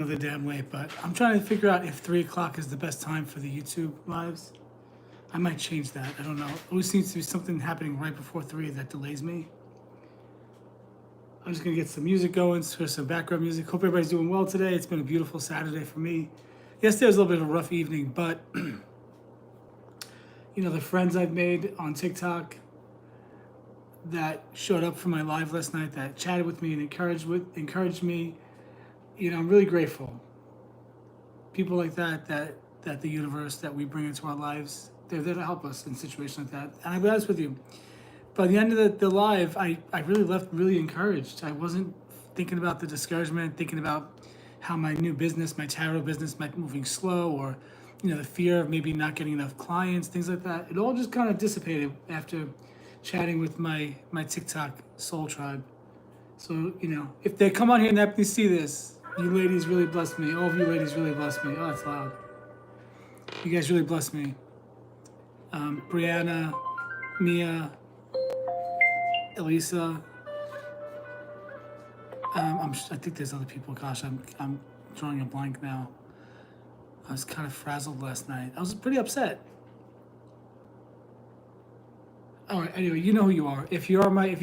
Another damn late, but I'm trying to figure out if 3 o'clock is the best time for the YouTube lives. I might change that. I don't know. Always seems to be something happening right before 3 that delays me. I'm just gonna get some music going, for some background music. Hope everybody's doing well today. It's been a beautiful Saturday for me. Yesterday was a little bit of a rough evening, but the friends I've made on TikTok that showed up for my live last night, that chatted with me and encouraged me. I'm really grateful. People like that the universe that we bring into our lives, they're there to help us in situations like that. And I'll be honest with you, by the end of the live, I really left really encouraged. I wasn't thinking about the discouragement, thinking about how my new business, my tarot business, might be moving slow, or the fear of maybe not getting enough clients, things like that. It all just kind of dissipated after chatting with my TikTok soul tribe. So, if they come on here and let me see this, you ladies really blessed me. All of you ladies really blessed me. Oh, that's loud. You guys really blessed me. Brianna, Mia, Elisa. I think there's other people. Gosh, I'm drawing a blank now. I was kind of frazzled last night. I was pretty upset. All right. Anyway, you know who you are. If you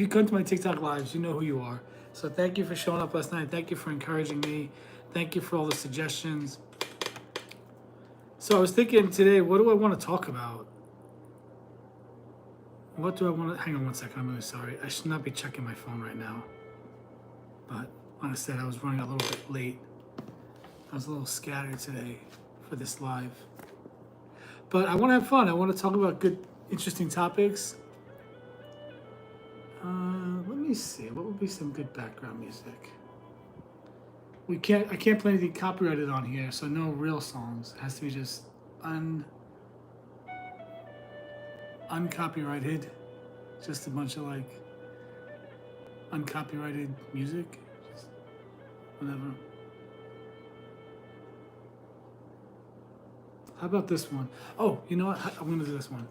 come to my TikTok lives, you know who you are. So thank you for showing up last night. Thank you for encouraging me. Thank you for all the suggestions. So I was thinking today, what do I want to talk about? What do I want to... Hang on one second. I'm really sorry. I should not be checking my phone right now. But like I said, I was running a little bit late. I was a little scattered today for this live. But I want to have fun. I want to talk about good, interesting topics. Let me see. What would be some good background music? I can't play anything copyrighted on here, so no real songs. It has to be just uncopyrighted. Just a bunch of uncopyrighted music. Just whatever. How about this one? Oh, you know what? I'm gonna do this one.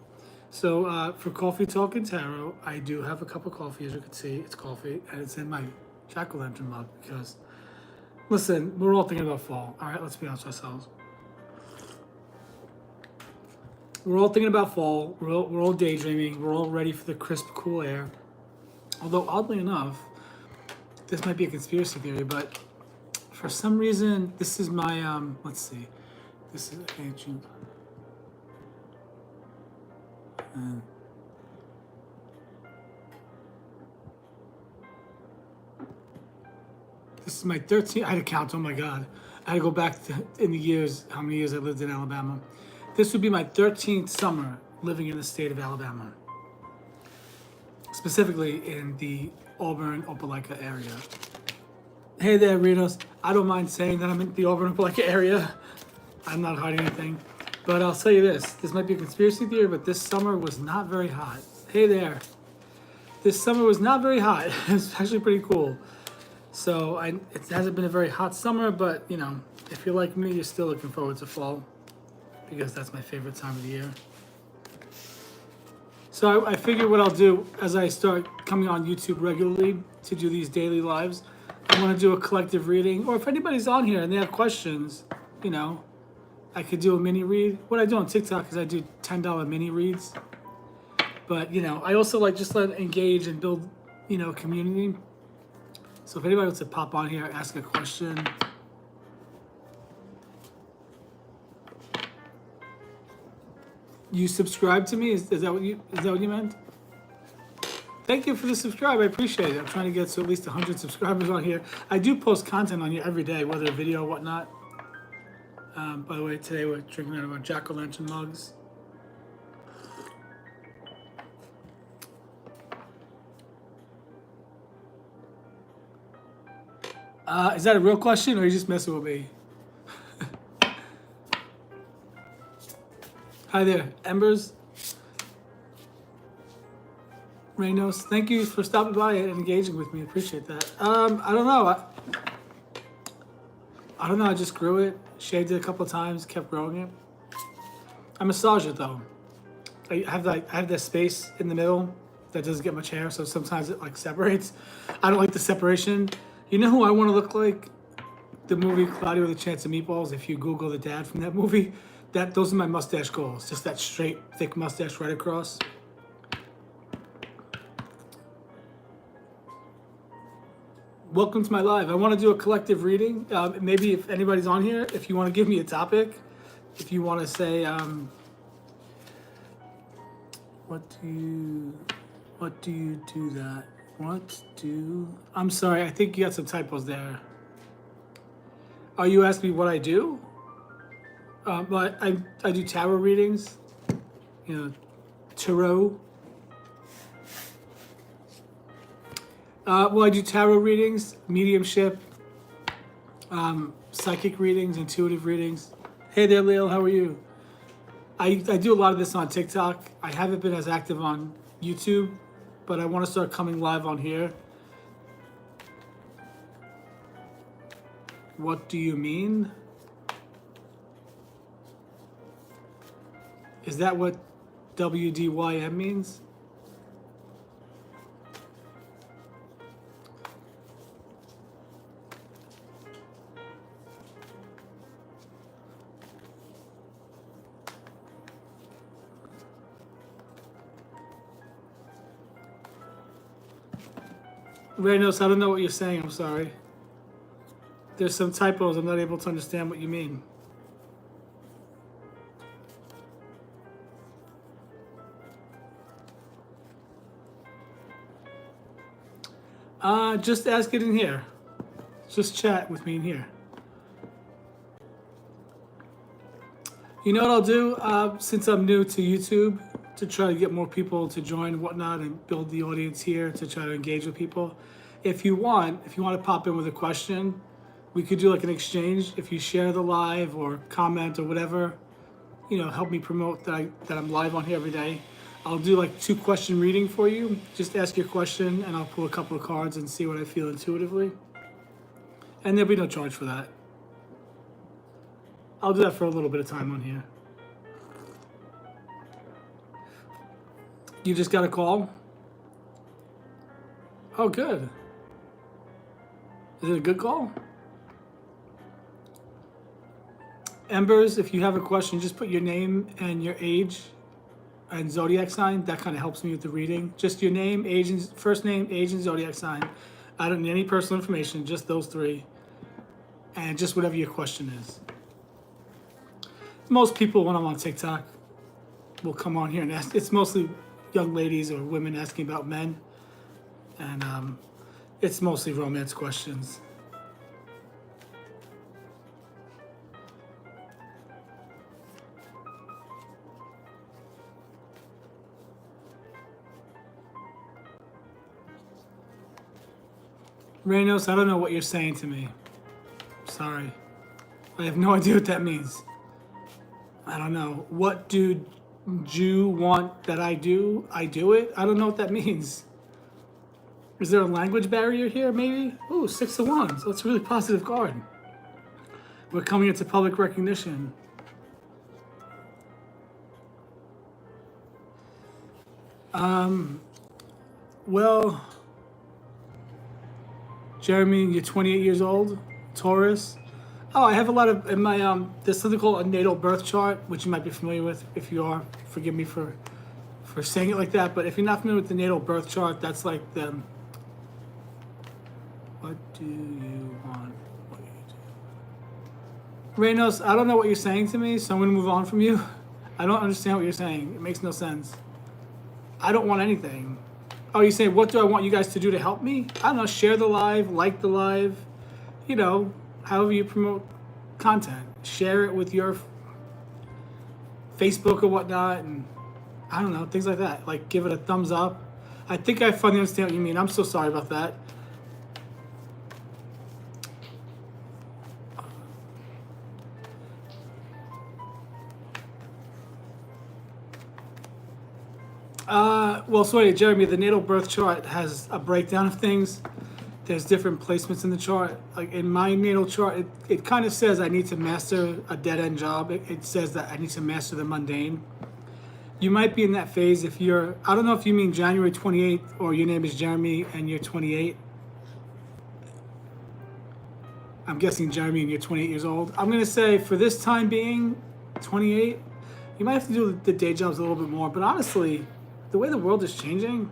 So for Coffee Talk and Tarot, I do have a cup of coffee. As you can see, it's coffee, and it's in my jack-o'-lantern mug because, listen, we're all thinking about fall. All right, let's be honest with ourselves. We're all thinking about fall. We're all daydreaming. We're all ready for the crisp, cool air. Although, oddly enough, this might be a conspiracy theory, but for some reason, this is my, let's see. This is ancient. This is my 13th. I had to count. Oh my God. I had to go back in the years, how many years I lived in Alabama. This would be my 13th summer living in the state of Alabama, specifically in the Auburn, Opelika area. Hey there, Rinos. I don't mind saying that I'm in the Auburn, Opelika area. I'm not hiding anything. But I'll tell you this might be a conspiracy theory, but this summer was not very hot. Hey there. This summer was not very hot. It's actually pretty cool. So it hasn't been a very hot summer, but if you're like me, you're still looking forward to fall because that's my favorite time of the year. So I figure what I'll do as I start coming on YouTube regularly to do these daily lives, I want to do a collective reading, or if anybody's on here and they have questions, I could do a mini read. What I do on TikTok is I do $10 mini reads. But, I also just let engage and build, community. So if anybody wants to pop on here, ask a question. You subscribe to me? Is that what you meant? Thank you for the subscribe. I appreciate it. I'm trying to get to at least 100 subscribers on here. I do post content on here every day, whether a video or whatnot. By the way, today we're drinking out of our jack-o'-lantern mugs. Is that a real question, or are you just messing with me? Hi there, Embers. Reynos, thank you for stopping by and engaging with me. I appreciate that. I don't know. I don't know. I just grew it, shaved it a couple of times, kept growing it. I massage it though. I have that space in the middle that doesn't get much hair, so sometimes it separates. I don't like the separation. You know who I want to look like? the movie Cloudy with a Chance of Meatballs, if you Google the dad from that movie, those are my mustache goals. Just that straight, thick mustache right across. Welcome to my live. I want to do a collective reading. Maybe if anybody's on here, if you want to give me a topic, if you want to say, what do you do that? I'm sorry, I think you got some typos there. Are you asking me what I do? But I do tarot readings, tarot. Well, I do tarot readings, mediumship, psychic readings, intuitive readings. Hey there, Lil, how are you? I do a lot of this on TikTok. I haven't been as active on YouTube, but I want to start coming live on here. What do you mean? Is that what WDYM means? Reynos, I don't know what you're saying. I'm sorry. There's some typos. I'm not able to understand what you mean. Just ask it in here. Just chat with me in here. You know what I'll do? Since I'm new to YouTube, to try to get more people to join and whatnot and build the audience here to try to engage with people. If you want to pop in with a question, we could do like an exchange. If you share the live or comment or whatever, help me promote that I'm live on here every day. I'll do like 2-question reading for you. Just ask your question and I'll pull a couple of cards and see what I feel intuitively. And there'll be no charge for that. I'll do that for a little bit of time on here. You just got a call? Oh, good. Is it a good call? Embers, if you have a question, just put your name and your age and zodiac sign. That kind of helps me with the reading. Just your name, age, and first name, age, and zodiac sign. I don't need any personal information, just those 3. And just whatever your question is. Most people, when I'm on TikTok, will come on here and ask. It's mostly young ladies or women asking about men. And it's mostly romance questions. Reynos, I don't know what you're saying to me. Sorry. I have no idea what that means. I don't know. What do you want that I do? I do it? I don't know what that means. Is there a language barrier here, maybe? Ooh, 6 of Wands. That's a really positive card. We're coming into public recognition. Well, Jeremy, you're 28 years old, Taurus. Oh, I have a lot of, in my, there's something called a natal birth chart, which you might be familiar with. If you are, forgive me for saying it like that. But if you're not familiar with the natal birth chart, that's like the, what do you want? What do you do? Reynos, I don't know what you're saying to me, so I'm going to move on from you. I don't understand what you're saying. It makes no sense. I don't want anything. Oh, you say, what do I want you guys to do to help me? I don't know, share the live, like the live, however you promote content. Share it with your Facebook or whatnot, and I don't know, things like that. Like, give it a thumbs up. I think I finally understand what you mean. I'm so sorry about that. Well, sorry, Jeremy, the natal birth chart has a breakdown of things. There's different placements in the chart. Like in my natal chart, it kind of says I need to master a dead-end job. It says that I need to master the mundane. You might be in that phase if you're, I don't know if you mean January 28th or your name is Jeremy and you're 28. I'm guessing, Jeremy, and you're 28 years old. I'm going to say for this time being, 28, you might have to do the day jobs a little bit more. But honestly, the way the world is changing,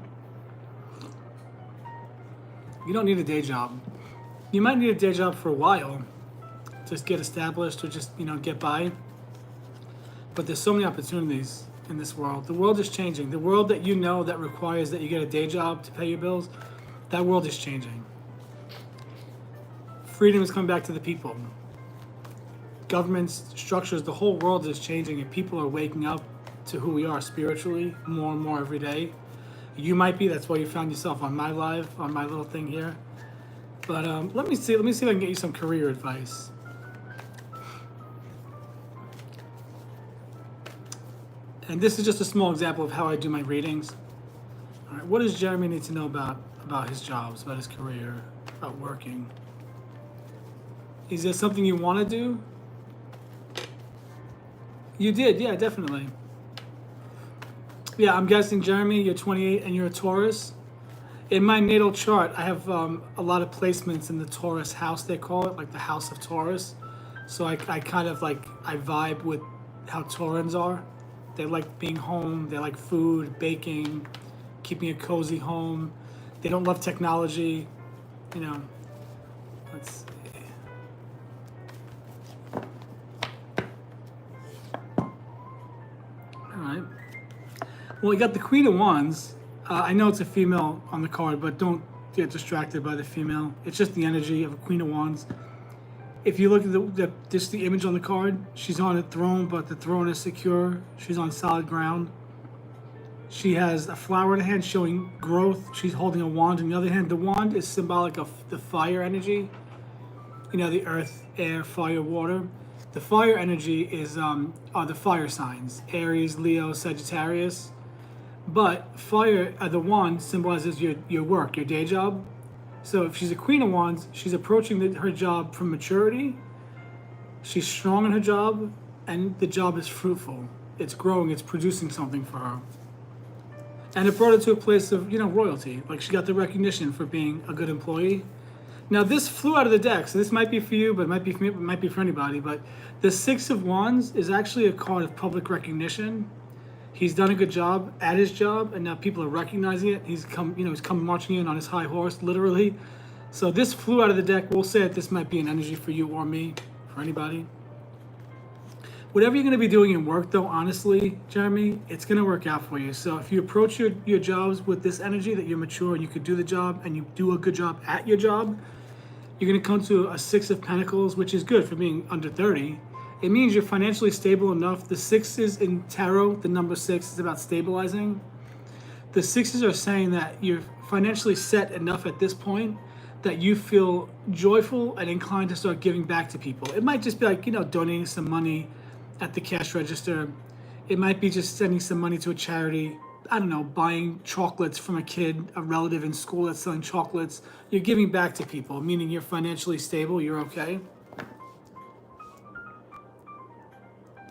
you don't need a day job. You might need a day job for a while, just get established or just, get by. But there's so many opportunities in this world. The world is changing. The world that that requires that you get a day job to pay your bills, that world is changing. Freedom is coming back to the people. Governments, structures, the whole world is changing, and people are waking up to who we are spiritually more and more every day. You might be. That's why you found yourself on my live, on my little thing here. But let me see if I can get you some career advice. And this is just a small example of how I do my readings. All right, what does Jeremy need to know about his jobs, about his career, about working? Is there something you want to do? You did, yeah, definitely. Yeah, I'm guessing, Jeremy, you're 28 and you're a Taurus. In my natal chart, I have a lot of placements in the Taurus house, they call it, like the house of Taurus. So I kind of I vibe with how Taurans are. They like being home, they like food, baking, keeping a cozy home. They don't love technology, Let's see. All right. Well, we got the Queen of Wands. I know it's a female on the card, but don't get distracted by the female. It's just the energy of a Queen of Wands. If you look at just the image on the card, she's on a throne, but the throne is secure. She's on solid ground. She has a flower in her hand showing growth. She's holding a wand in the other hand. The wand is symbolic of the fire energy. The earth, air, fire, water. The fire energy are the fire signs: Aries, Leo, Sagittarius. But fire, the wand symbolizes your work, your day job. So if she's a Queen of Wands, she's approaching her job from maturity. She's strong in her job, and the job is fruitful. It's growing, it's producing something for her. And it brought her to a place of, royalty. Like, she got the recognition for being a good employee. Now, this flew out of the deck, so this might be for you, but it might be for me, it might be for anybody. But the Six of Wands is actually a card of public recognition. He's done a good job at his job, and now people are recognizing it. He's come marching in on his high horse, literally. So this flew out of the deck. We'll say that this might be an energy for you or me, for anybody. Whatever you're going to be doing in work, though, honestly, Jeremy, it's going to work out for you. So if you approach your jobs with this energy that you're mature and you could do the job and you do a good job at your job, you're going to come to a Six of Pentacles, which is good for being under 30. It means you're financially stable enough. The sixes in tarot, the number 6 is about stabilizing. The sixes are saying that you're financially set enough at this point that you feel joyful and inclined to start giving back to people. It might just be like, donating some money at the cash register. It might be just sending some money to a charity. I don't know, buying chocolates from a kid, a relative in school that's selling chocolates. You're giving back to people, meaning you're financially stable, you're okay.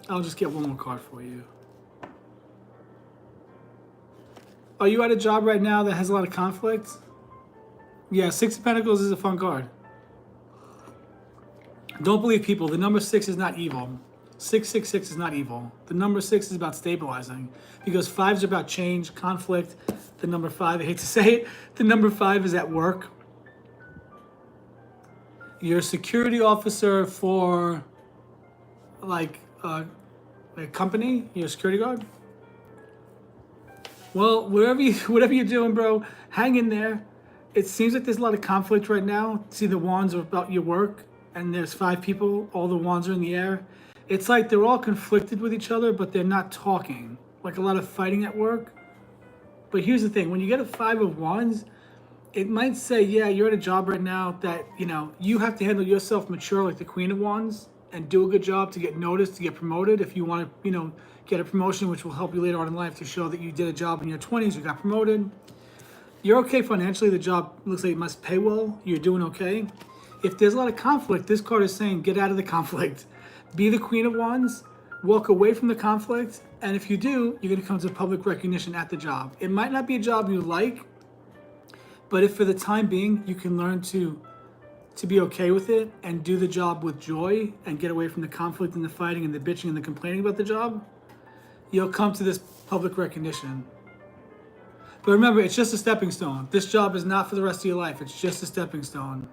I'll just get one more card for you. Are you at a job right now that has a lot of conflict? Yeah, Six of Pentacles is a fun card. Don't believe people. The number 6 is not evil. 666 is not evil. The number 6 is about stabilizing, because 5s are about change, conflict. The number 5, I hate to say it, the number 5 is at work. You're a security officer for a company. You're a security guard. Well, whatever you're doing, bro, hang in there. It seems like there's a lot of conflict right now. See, the wands are about your work, and there's 5 people. All the wands are in the air. It's like they're all conflicted with each other, but they're not talking. Like a lot of fighting at work. But here's the thing. When you get a 5 of Wands, it might say, yeah, you're at a job right now that, you have to handle yourself mature like the Queen of Wands and do a good job to get noticed, to get promoted. If you want to, get a promotion, which will help you later on in life to show that you did a job in your 20s, you got promoted. You're okay financially. The job looks like it must pay well. You're doing okay. If there's a lot of conflict, this card is saying get out of the conflict. Be the Queen of Wands, walk away from the conflict, and if you do, you're going to come to public recognition at the job. It might not be a job you like, but if for the time being you can learn to to be okay with it and do the job with joy and get away from the conflict and the fighting and the bitching and the complaining about the job, you'll come to this public recognition. But remember, it's just a stepping stone. This job is not for the rest of your life. It's just a stepping stone.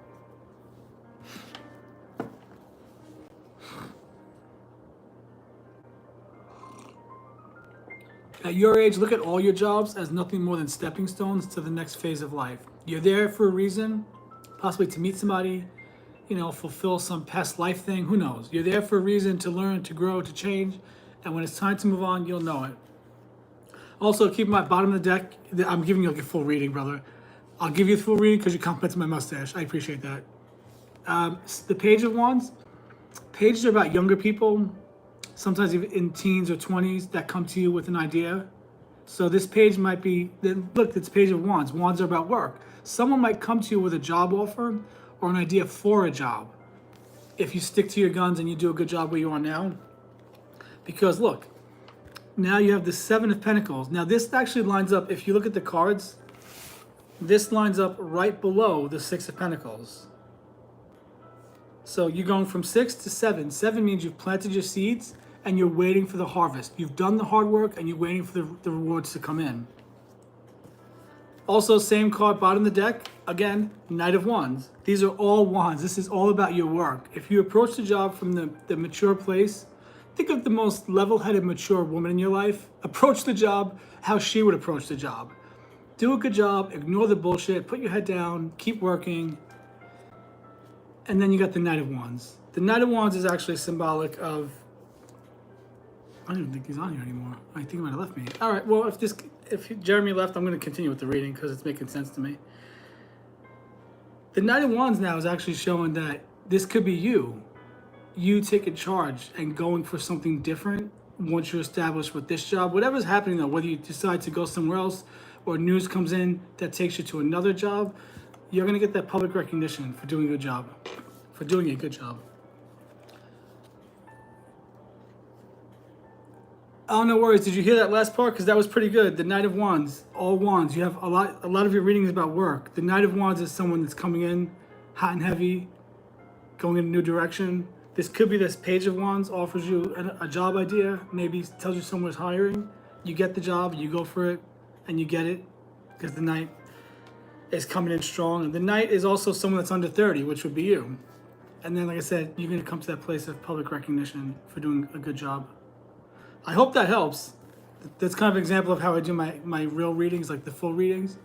At your age, look at all your jobs as nothing more than stepping stones to the next phase of life. You're there for a reason, possibly to meet somebody, fulfill some past life thing, who knows? You're there for a reason to learn, to grow, to change, and when it's time to move on, you'll know it. Also, keep in mind, bottom of the deck, I'm giving you like a full reading, brother. I'll give you the full reading because you complimented my mustache. I appreciate that. The Page of Wands, pages are about younger people, sometimes even in teens or 20s, that come to you with an idea. So this page might be, look, it's Page of Wands. Wands are about work. Someone might come to you with a job offer or an idea for a job if you stick to your guns and you do a good job where you are now. Because look, now you have the Seven of Pentacles. Now this actually lines up, if you look at the cards, this lines up right below the Six of Pentacles. So you're going from 6 to 7. 7 means you've planted your seeds and you're waiting for the harvest. You've done the hard work and you're waiting for the rewards to come in. Also, same card, bottom of the deck, again, Knight of Wands. These are all wands. This is all about your work. If you approach the job from the mature place, think of the most level-headed, mature woman in your life. Approach the job how she would approach the job. Do a good job, ignore the bullshit, put your head down, keep working. And then you got the Knight of Wands. The Knight of Wands is actually symbolic of, I don't even think he's on here anymore. I think he might have left me. All right, well, if Jeremy left, I'm going to continue with the reading because it's making sense to me. The Knight of Wands now is actually showing that this could be you. You taking charge and going for something different once you're established with this job. Whatever's happening though, whether you decide to go somewhere else or news comes in that takes you to another job, you're going to get that public recognition for doing a good job. For doing a good job. Oh, no worries. Did you hear that last part? Because that was pretty good. The Knight of Wands, all wands. You have a lot of your readings about work. The Knight of Wands is someone that's coming in hot and heavy, going in a new direction. This could be this Page of Wands offers you a job idea, maybe tells you someone's hiring. You get the job, you go for it, and you get it because the Knight is coming in strong. And the Knight is also someone that's under 30, which would be you. And then, like I said, you're going to come to that place of public recognition for doing a good job. I hope that helps. That's kind of an example of how I do my real readings, like the full readings.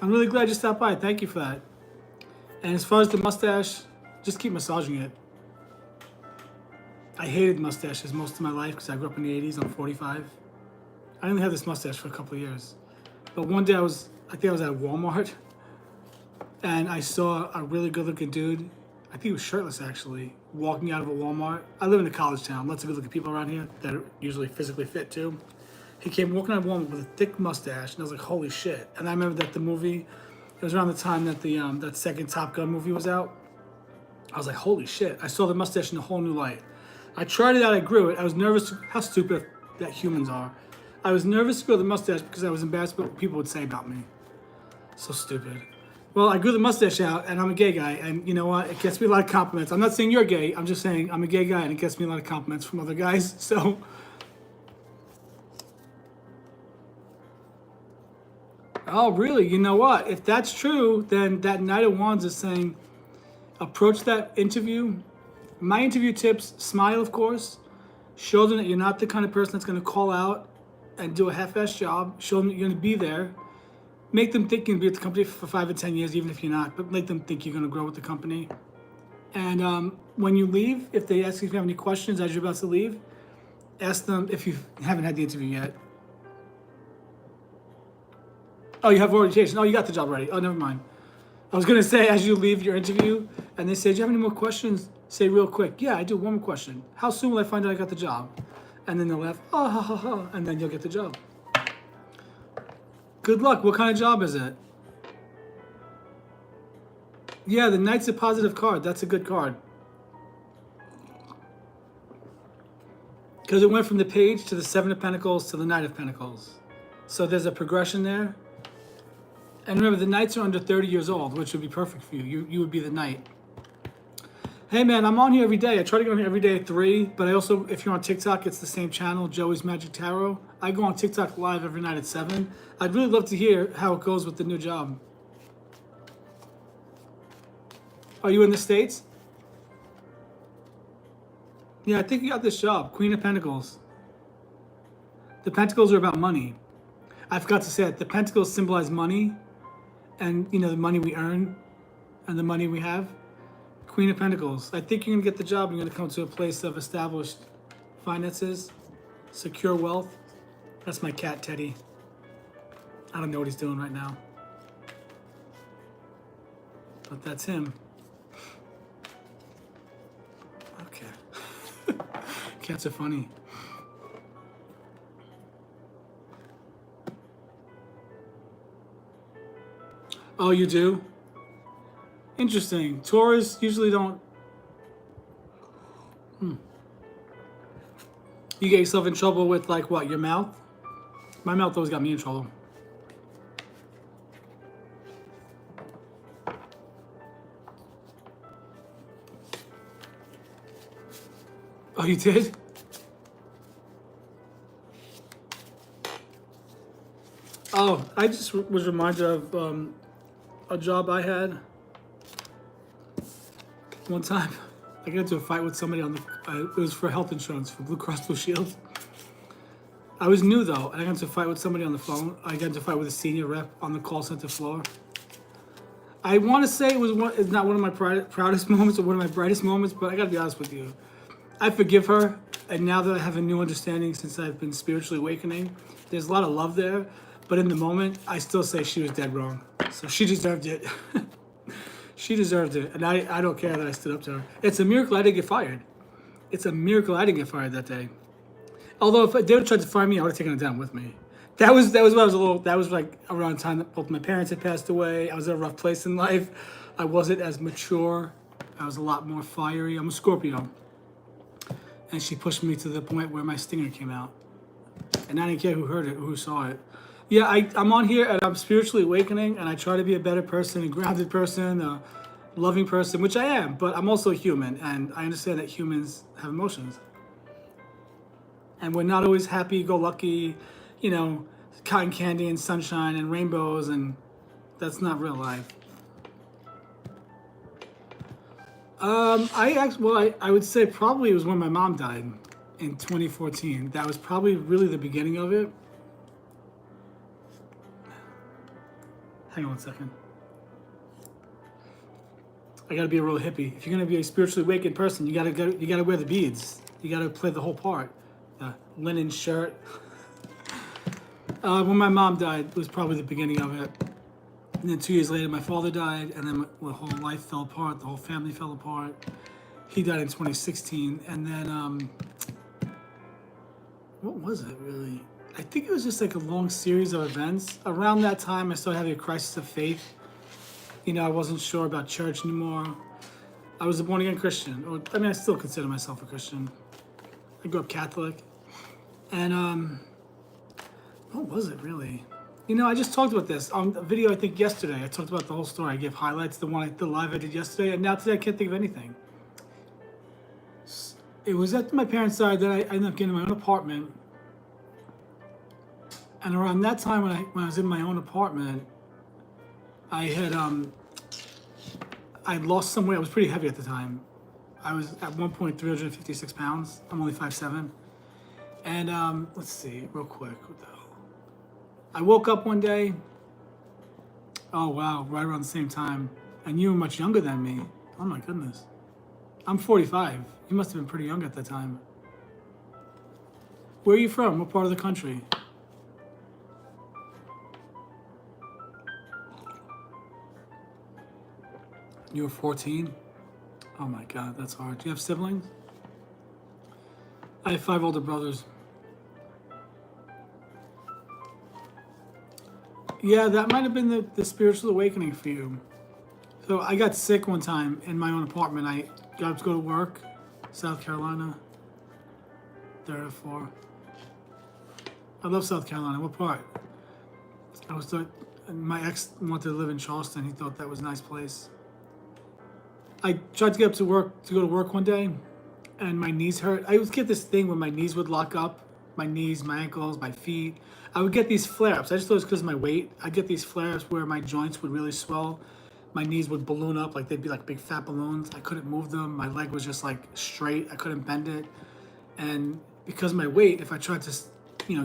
I'm really glad you stopped by. Thank you for that. And as far as the mustache, just keep massaging it. I hated mustaches most of my life because I grew up in the 80s. I'm 45. I only had this mustache for a couple of years. But one day I think I was at Walmart and I saw a really good looking dude. I think he was shirtless actually, walking out of a Walmart. I live in a college town. Lots of good looking people around here that are usually physically fit too. He came walking out of Walmart with a thick mustache and I was like, holy shit. And I remember that the movie, it was around the time that that second Top Gun movie was out. I was like, holy shit. I saw the mustache in a whole new light. I tried it out, I grew it. I was nervous, how stupid that humans are. I was nervous to grow the mustache because I was embarrassed about what people would say about me. So stupid. Well, I grew the mustache out and I'm a gay guy and you know what? It gets me a lot of compliments. I'm not saying you're gay, I'm just saying I'm a gay guy and it gets me a lot of compliments from other guys, so. Oh, really? You know what? If that's true, then that Knight of Wands is saying, approach that interview. My interview tips, smile, of course. Show them that you're not the kind of person that's going to call out and do a half-assed job. Show them that you're going to be there. Make them think you're going to be at the company for 5 or 10 years, even if you're not. But make them think you're going to grow with the company. And when you leave, if they ask you if you have any questions as you're about to leave, ask them if you haven't had the interview yet. Oh, you have orientation. Oh, you got the job already. Oh, never mind. I was going to say, as you leave your interview, and they say, do you have any more questions? Say real quick, yeah, I do. One more question. How soon will I find out I got the job? And then they'll laugh, oh, ha, ha, ha, and then you'll get the job. Good luck. What kind of job is it? Yeah, the Knight's a positive card. That's a good card. Because it went from the Page to the Seven of Pentacles to the Knight of Pentacles. So there's a progression there. And remember, the knights are under 30 years old, which would be perfect for you. You would be the knight. Hey man, I'm on here every day. I try to get on here every day at 3, but I also, if you're on TikTok, it's the same channel, Joey's Magic Tarot. I go on TikTok live every night at 7. I'd really love to hear how it goes with the new job. Are you in the States? Yeah, I think you got this job, Queen of Pentacles. The Pentacles are about money. I forgot to say it. The Pentacles symbolize money, and you know, the money we earn and the money we have. Queen of Pentacles. I think you're going to get the job. You're going to come to a place of established finances, secure wealth. That's my cat, Teddy. I don't know what he's doing right now. But that's him. Okay. Cats are funny. Oh, you do? Interesting. Taurus usually don't. You get yourself in trouble with, like, what, your mouth? My mouth always got me in trouble. Oh, you did? Oh, I just was reminded of a job I had. One time, I got into a fight with somebody on the. It was for health insurance for Blue Cross Blue Shield. I was new though, and I got into a fight with somebody on the phone. I got into a fight with a senior rep on the call center floor. I want to say it's not one of my proudest moments or one of my brightest moments, but I got to be honest with you. I forgive her, and now that I have a new understanding since I've been spiritually awakening, there's a lot of love there. But in the moment, I still say she was dead wrong. So she deserved it. She deserved it, and I don't care that I stood up to her. It's a miracle I didn't get fired. It's a miracle I didn't get fired that day. Although if they would have tried to fire me, I would have taken it down with me. That was when I was a little. That was like around the time that both my parents had passed away. I was in a rough place in life. I wasn't as mature. I was a lot more fiery. I'm a Scorpio, and she pushed me to the point where my stinger came out, and I didn't care who heard it or who saw it. Yeah, I'm on here and I'm spiritually awakening, and I try to be a better person, a grounded person, a loving person, which I am, but I'm also human, and I understand that humans have emotions. And we're not always happy-go-lucky, you know, cotton candy and sunshine and rainbows, and that's not real life. I would say probably it was when my mom died in 2014. That was probably really the beginning of it. Hang on one second. I gotta be a real hippie. If you're gonna be a spiritually awakened person, you gotta wear the beads. You gotta play the whole part. The linen shirt. When my mom died, it was probably the beginning of it. And then 2 years later, my father died, and then my whole life fell apart. The whole family fell apart. He died in 2016, and then what was it really? I think it was just like a long series of events. Around that time, I started having a crisis of faith. You know, I wasn't sure about church anymore. I was a born-again Christian. I still consider myself a Christian. I grew up Catholic. And, what was it really? You know, I just talked about this on a video, I think, yesterday. I talked about the whole story. I gave highlights, the live I did yesterday, and now today I can't think of anything. It was at my parents' side that I ended up getting my own apartment. And around that time, when I was in my own apartment, I had I lost some weight. I was pretty heavy at the time. I was at one point 356 pounds. I'm only 5'7". And let's see, real quick. What the hell? I woke up one day. Oh wow, right around the same time. And you were much younger than me. Oh my goodness. I'm 45. You must have been pretty young at that time. Where are you from? What part of the country? You were 14? Oh my God, that's hard. Do you have siblings? I have 5 older brothers. Yeah, that might have been the spiritual awakening for you. So I got sick one time in my own apartment. I got to go to work, South Carolina. Therefore, I love South Carolina. What part? I was My ex wanted to live in Charleston. He thought that was a nice place. I tried to get up to go to work one day, and my knees hurt. I would get this thing where my knees would lock up, my knees, my ankles, my feet. I would get these flare-ups. I just thought it was because of my weight. I'd get these flare-ups where my joints would really swell. My knees would balloon up, like they'd be like big fat balloons. I couldn't move them. My leg was just like straight. I couldn't bend it. And because of my weight, if I tried to,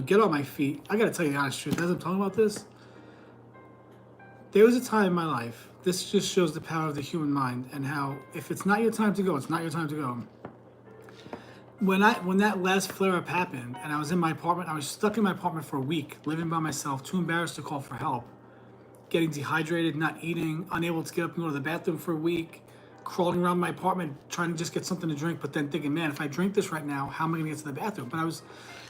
get on my feet, I gotta tell you the honest truth, as I'm talking about this, there was a time in my life, this just shows the power of the human mind and how if it's not your time to go, it's not your time to go. When that last flare up happened and I was in my apartment, I was stuck in my apartment for a week, living by myself, too embarrassed to call for help, getting dehydrated, not eating, unable to get up and go to the bathroom for a week, crawling around my apartment trying to just get something to drink, but then thinking, man, if I drink this right now, how am I gonna get to the bathroom? But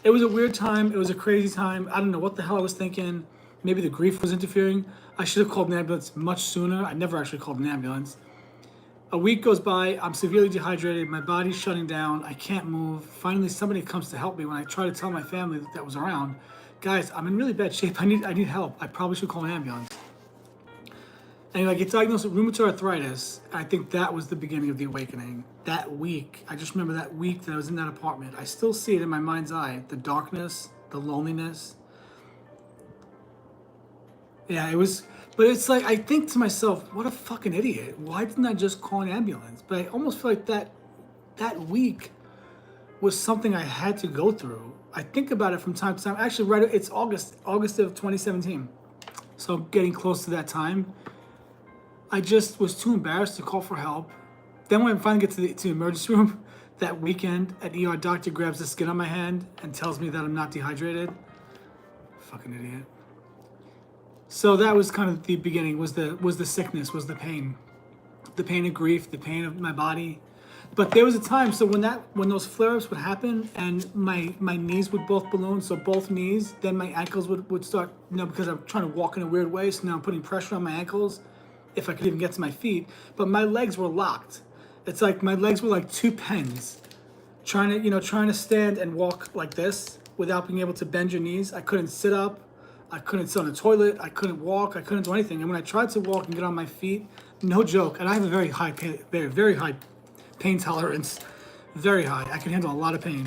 it was a weird time. It was a crazy time. I don't know what the hell I was thinking. Maybe the grief was interfering. I should have called an ambulance much sooner. I never actually called an ambulance. A week goes by, I'm severely dehydrated, my body's shutting down, I can't move. Finally, somebody comes to help me when I try to tell my family that was around, guys, I'm in really bad shape, I need help, I probably should call an ambulance. Anyway, I get diagnosed with rheumatoid arthritis. I think that was the beginning of the awakening. That week, I just remember that week that I was in that apartment. I still see it in my mind's eye, the darkness, the loneliness. Yeah, it was, but it's like, I think to myself, what a fucking idiot. Why didn't I just call an ambulance? But I almost feel like that week was something I had to go through. I think about it from time to time. Actually, it's August of 2017. So getting close to that time, I just was too embarrassed to call for help. Then when I finally get to the emergency room, that weekend, an ER doctor grabs the skin on my hand and tells me that I'm not dehydrated. Fucking idiot. So that was kind of the beginning, was the sickness, was the pain of grief, the pain of my body. But there was a time, so when those flare-ups would happen and my knees would both balloon, so both knees, then my ankles would start, because I'm trying to walk in a weird way, so now I'm putting pressure on my ankles, if I could even get to my feet, but my legs were locked. It's like my legs were like two pens, trying to stand and walk like this without being able to bend your knees. I couldn't sit up. I couldn't sit on the toilet. I couldn't walk. I couldn't do anything. And when I tried to walk and get on my feet, no joke, and I have a very high pain tolerance, very high. I can handle a lot of pain.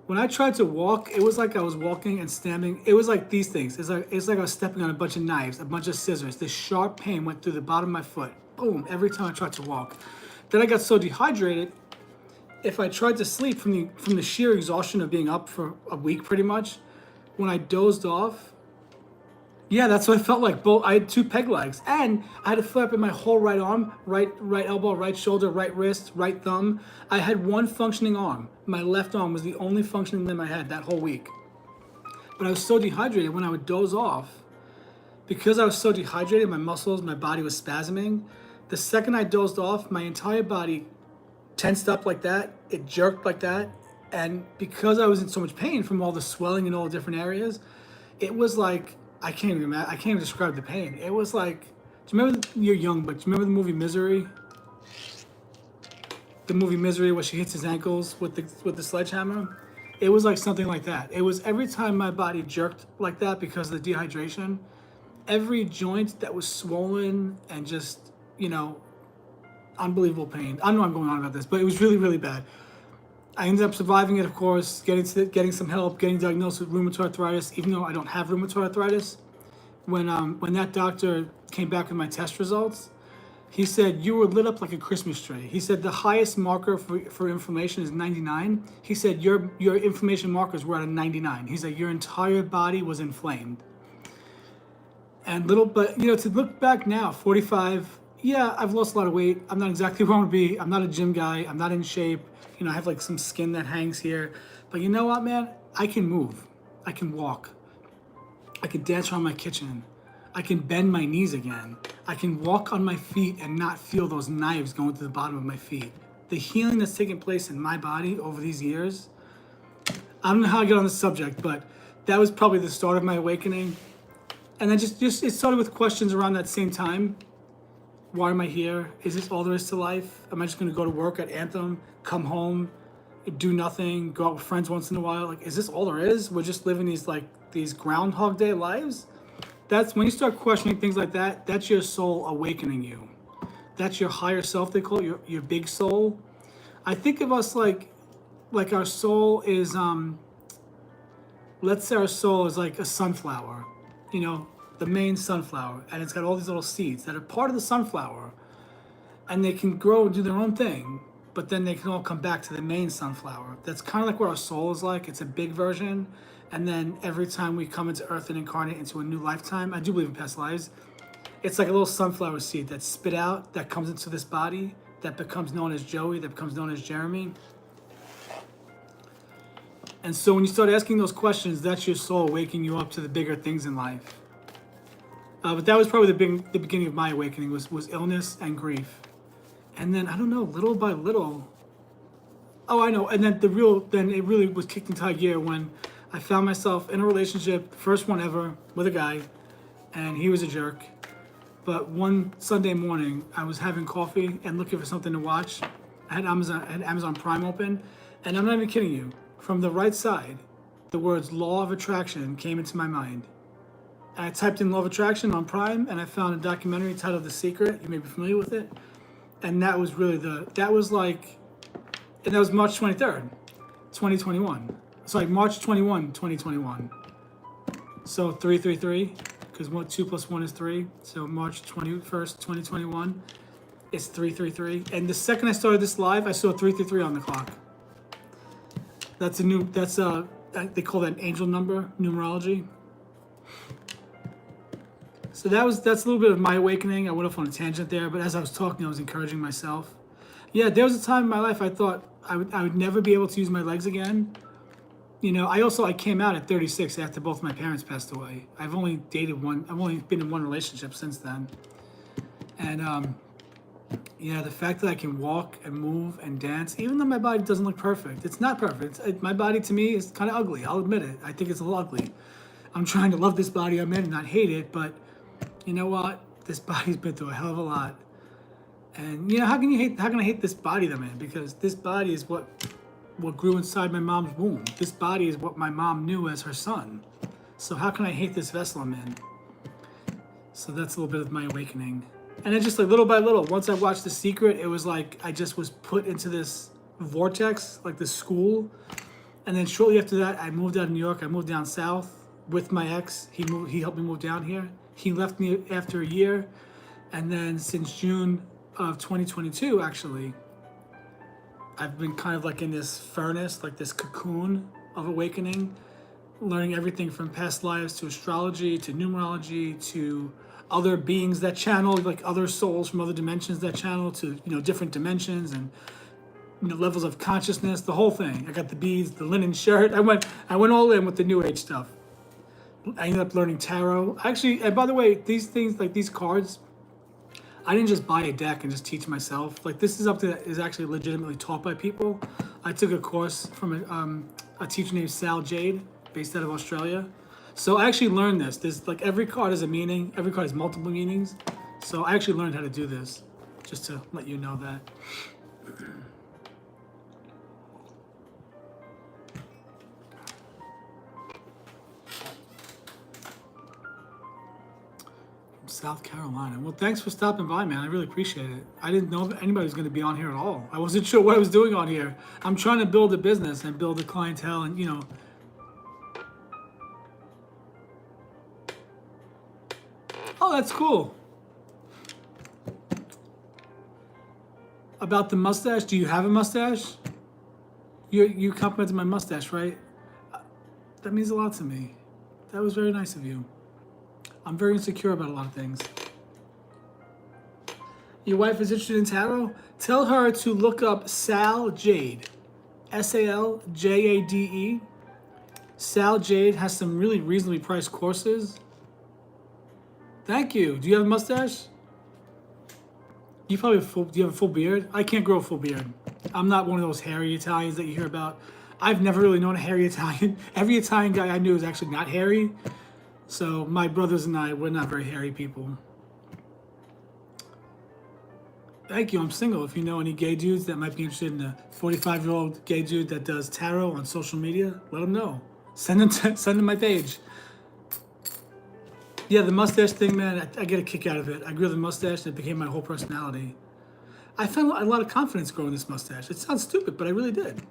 When I tried to walk, it was like I was walking and standing. It was like these things. It's like I was stepping on a bunch of knives, a bunch of scissors. This sharp pain went through the bottom of my foot. Boom, every time I tried to walk. Then I got so dehydrated, if I tried to sleep from the sheer exhaustion of being up for a week pretty much, when I dozed off, yeah, that's what it felt like. I had two peg legs, and I had a flare up in my whole right arm, right elbow, right shoulder, right wrist, right thumb. I had one functioning arm. My left arm was the only functioning limb I had that whole week. But I was so dehydrated when I would doze off, because I was so dehydrated, my muscles, my body was spasming. The second I dozed off, my entire body tensed up like that. It jerked like that. And because I was in so much pain from all the swelling in all the different areas, it was like, I can't even describe the pain. It was like, do you remember, you're young, but do you remember the movie Misery? The movie Misery where she hits his ankles with the sledgehammer? It was like something like that. It was every time my body jerked like that because of the dehydration, every joint that was swollen and just, unbelievable pain. I know I'm going on about this, but it was really, really bad. I ended up surviving it, of course, getting some help, getting diagnosed with rheumatoid arthritis, even though I don't have rheumatoid arthritis. When that doctor came back with my test results, he said, you were lit up like a Christmas tree. He said the highest marker for inflammation is 99. He said your inflammation markers were at a 99. He said your entire body was inflamed. And to look back now, 45, yeah, I've lost a lot of weight. I'm not exactly where I want to be. I'm not a gym guy. I'm not in shape. I have like some skin that hangs here. But you know what, man? I can move. I can walk. I can dance around my kitchen. I can bend my knees again. I can walk on my feet and not feel those knives going to the bottom of my feet. The healing that's taken place in my body over these years, I don't know how I get on this subject, but that was probably the start of my awakening. And then just it started with questions around that same time. Why am I here? Is this all there is to life? Am I just gonna go to work at Anthem, come home, do nothing, go out with friends once in a while? Like, is this all there is? We're just living these Groundhog Day lives? that's when you start questioning things like that. That's your soul awakening you. That's your higher self. They call it your big soul. I think of us like our soul is let's say our soul is like a sunflower, you know, the main sunflower, and it's got all these little seeds that are part of the sunflower, and they can grow and do their own thing, but then they can all come back to the main sunflower. That's kind of like what our soul is like. It's a big version, and then every time we come into earth and incarnate into a new lifetime, I do believe in past lives, it's like a little sunflower seed that's spit out, that comes into this body, that becomes known as Joey, that becomes known as Jeremy. And so when you start asking those questions, that's your soul waking you up to the bigger things in life. But that was probably the beginning of my awakening was illness and grief. And then, I don't know, little by little, oh, I know. And then then it really was kicked into high gear when I found myself in a relationship, first one ever, with a guy, and he was a jerk. But one Sunday morning, I was having coffee and looking for something to watch. I had Amazon Prime open, and I'm not even kidding you. From the right side, the words law of attraction came into my mind. And I typed in law of attraction on Prime, and I found a documentary titled The Secret. You may be familiar with it. And that was really and that was March 23rd, 2021. It's like March 21, 2021. So 333, because 2 plus 1 is 3. So March 21st, 2021, it's 333. And the second I started this live, I saw 333 on the clock. They call that an angel number, numerology. So that's a little bit of my awakening. I went off on a tangent there, but as I was talking, I was encouraging myself. Yeah, there was a time in my life I thought I would never be able to use my legs again. You know, I came out at 36 after both my parents passed away. I've only been in one relationship since then. And yeah, the fact that I can walk and move and dance, even though my body doesn't look perfect, it's not perfect. My body to me is kind of ugly. I'll admit it. I think it's a little ugly. I'm trying to love this body I'm in and not hate it, but you know what? This body's been through a hell of a lot. And you know, how can I hate this body that I'm in? Because this body is what grew inside my mom's womb. This body is what my mom knew as her son. So how can I hate this vessel I'm in? So that's a little bit of my awakening. And then just like little by little, once I watched The Secret, it was like I just was put into this vortex, like this school. And then shortly after that, I moved out of New York. I moved down south with my ex. He helped me move down here. He left me after a year. And then since June of 2022, actually, I've been kind of like in this furnace, like this cocoon of awakening, learning everything from past lives to astrology to numerology to other beings that channel, like other souls from other dimensions that channel to, you know, different dimensions and, you know, levels of consciousness, the whole thing. I got the beads, the linen shirt. I went all in with the new age stuff. I ended up learning tarot. Actually, and by the way, these things, like these cards, I didn't just buy a deck and just teach myself. Like, this is something that is actually legitimately taught by people. I took a course from a teacher named Sal Jade, based out of Australia. So I actually learned this. There's like every card has a meaning. Every card has multiple meanings. So I actually learned how to do this, just to let you know that. South Carolina. Well, thanks for stopping by, man. I really appreciate it. I didn't know if anybody was going to be on here at all. I wasn't sure what I was doing on here. I'm trying to build a business and build a clientele and, you know. Oh, that's cool. About the mustache, do you have a mustache? You complimented my mustache, right? That means a lot to me. That was very nice of you. I'm very insecure about a lot of things. Your wife is interested in tarot? Tell her to look up Sal Jade. Saljade. Sal Jade has some really reasonably priced courses. Thank you. Do you have a mustache? Do you have a full beard? I can't grow a full beard. I'm not one of those hairy Italians that you hear about. I've never really known a hairy Italian. Every Italian guy I knew is actually not hairy. So my brothers and I, we're not very hairy people. Thank you. I'm single. If you know any gay dudes that might be interested in a 45-year-old gay dude that does tarot on social media, let them know. Send them my page. Yeah, the mustache thing, man, I get a kick out of it. I grew the mustache and it became my whole personality. I found a lot of confidence growing this mustache. It sounds stupid, but I really did.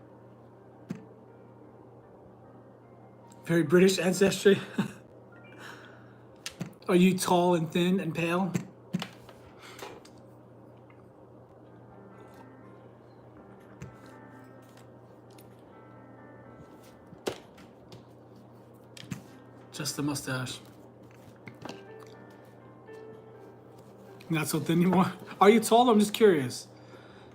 Very British ancestry. Are you tall and thin and pale? Just the mustache. Not so thin anymore. Are you tall? I'm just curious.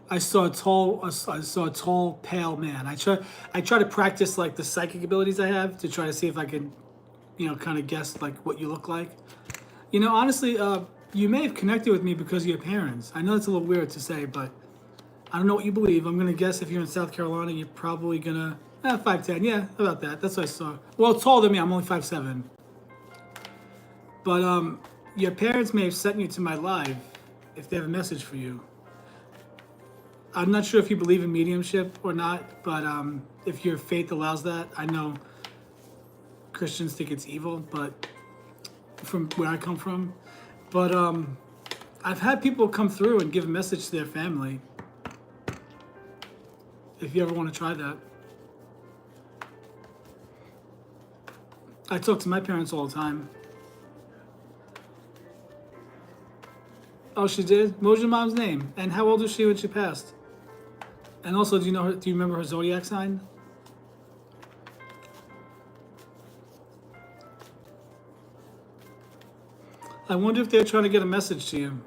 I saw a tall, pale man. I try to practice like the psychic abilities I have to try to see if I can, kind of guess like what you look like. Honestly, you may have connected with me because of your parents. I know it's a little weird to say, but I don't know what you believe. I'm gonna guess if you're in South Carolina, you're probably gonna 5'10". Yeah, about that. That's what I saw. Well, taller than me. I'm only 5'7". But your parents may have sent you to my live if they have a message for you. I'm not sure if you believe in mediumship or not, but if your faith allows that, I know Christians think it's evil, but from where I come from, but I've had people come through and give a message to their family. If you ever want to try that, I talk to my parents all the time. Oh, she did? What was your mom's name? And how old was she when she passed? And also, do you remember her zodiac sign? I wonder if they're trying to get a message to you.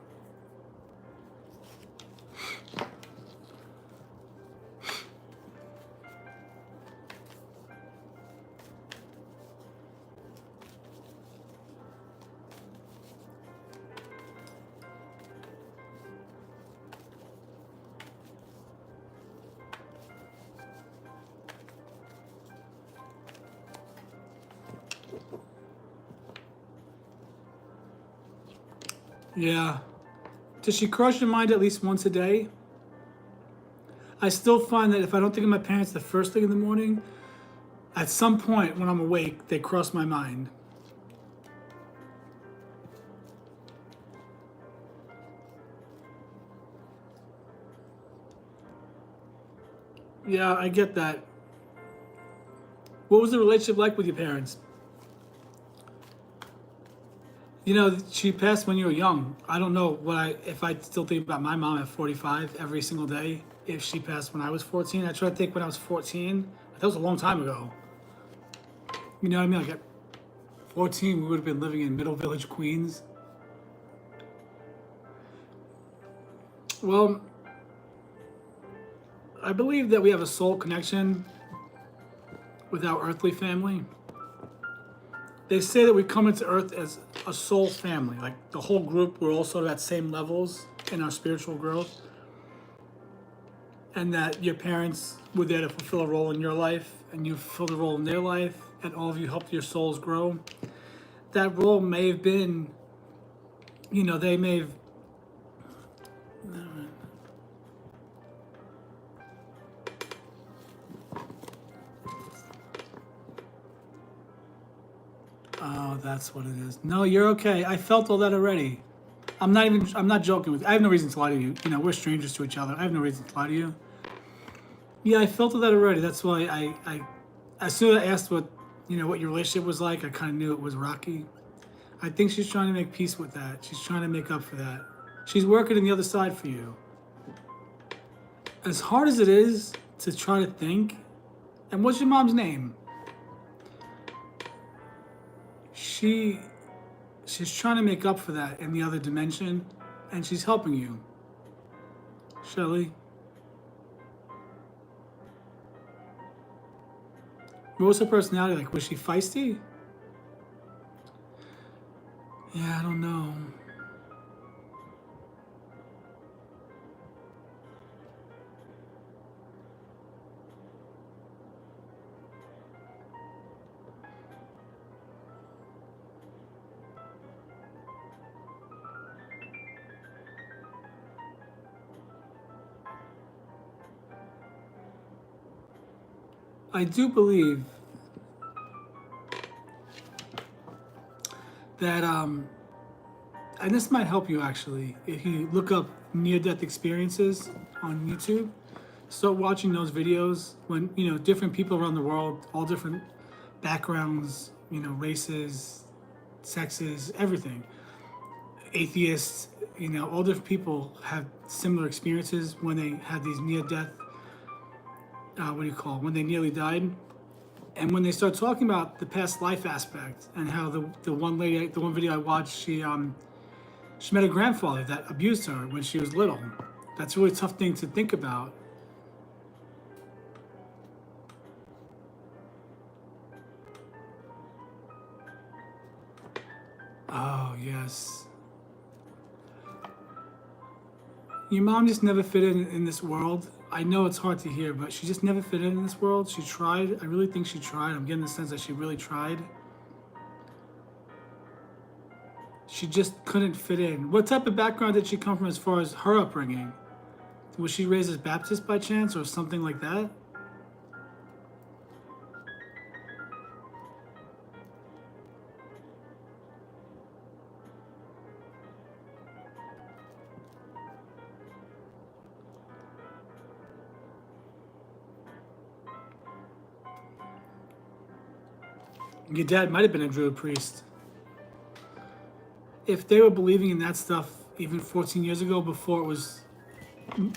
Yeah. Does she cross your mind at least once a day? I still find that if I don't think of my parents the first thing in the morning, at some point when I'm awake, they cross my mind. Yeah, I get that. What was the relationship like with your parents? She passed when you were young. I don't know if I still think about my mom at 45 every single day. If she passed when I was 14, I try to think when I was 14. That was a long time ago. You know what I mean? Like at 14, we would have been living in Middle Village, Queens. Well, I believe that we have a soul connection with our earthly family. They say that we come into Earth as a soul family, like the whole group. We're all sort of at same levels in our spiritual growth, and that your parents were there to fulfill a role in your life, and you fulfilled a role in their life, and all of you helped your souls grow. That role may have been, they may have. Oh, that's what it is. No, you're okay. I felt all that already. I'm not joking with you. I have no reason to lie to you. We're strangers to each other. I have no reason to lie to you. Yeah, I felt all that already. That's why as soon as I asked what your relationship was like, I kind of knew it was rocky. I think she's trying to make peace with that. She's trying to make up for that. She's working on the other side for you. As hard as it is to try to think, and what's your mom's name? She's trying to make up for that in the other dimension, and she's helping you. Shelly. What was her personality like? Was she feisty? Yeah, I don't know. I do believe that and this might help you actually if you look up near-death experiences on YouTube. Start watching those videos when different people around the world, all different backgrounds, races, sexes, everything, atheists, all different people have similar experiences when they had these near-death. What do you call it? When they nearly died, and when they start talking about the past life aspect and how the one lady, the one video I watched, she met a grandfather that abused her when she was little. That's a really tough thing to think about. Oh, yes. Your mom just never fit in this world. I know it's hard to hear, but she just never fit in this world. She tried. I really think she tried. I'm getting the sense that she really tried. She just couldn't fit in. What type of background did she come from as far as her upbringing? Was she raised as Baptist by chance or something like that? Your dad might have been a Druid priest. If they were believing in that stuff even 14 years ago, before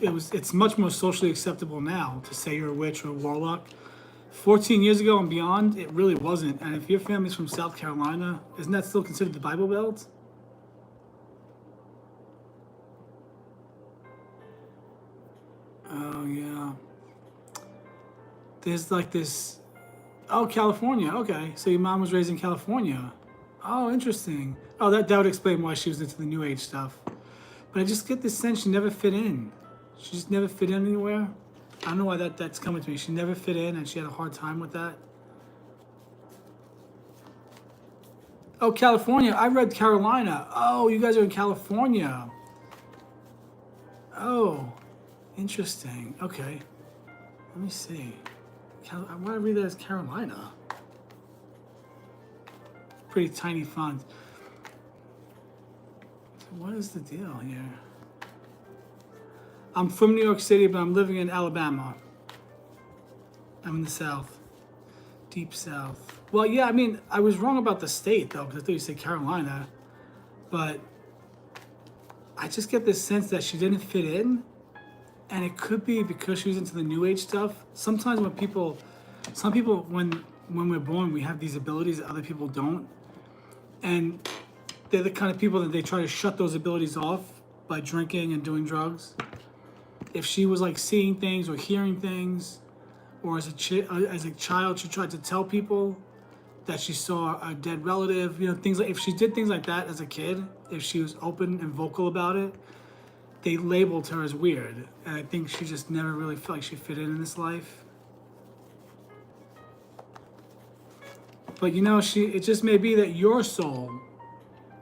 it's much more socially acceptable now to say you're a witch or a warlock. 14 years ago and beyond, it really wasn't. And if your family's from South Carolina, isn't that still considered the Bible Belt? Oh, yeah. There's like this. Oh, California. Okay. So your mom was raised in California. Oh, interesting. Oh, that would explain why she was into the New Age stuff. But I just get this sense she never fit in. She just never fit in anywhere. I don't know why that's coming to me. She never fit in and she had a hard time with that. Oh, California. I read Carolina. Oh, you guys are in California. Oh, interesting. Okay. Let me see. I want to read that as Carolina. Pretty tiny font. So what is the deal here? I'm from New York City, but I'm living in Alabama. I'm in the South. Deep South. Well, yeah, I mean, I was wrong about the state, though, because I thought you said Carolina. But I just get this sense that she didn't fit in. And it could be because she was into the New Age stuff. Sometimes some people, when we're born, we have these abilities that other people don't. And they're the kind of people that they try to shut those abilities off by drinking and doing drugs. If she was like seeing things or hearing things, or as a child, she tried to tell people that she saw a dead relative, things like, if she did things like that as a kid, if she was open and vocal about it, they labeled her as weird. And I think she just never really felt like she fit in this life. But it just may be that your soul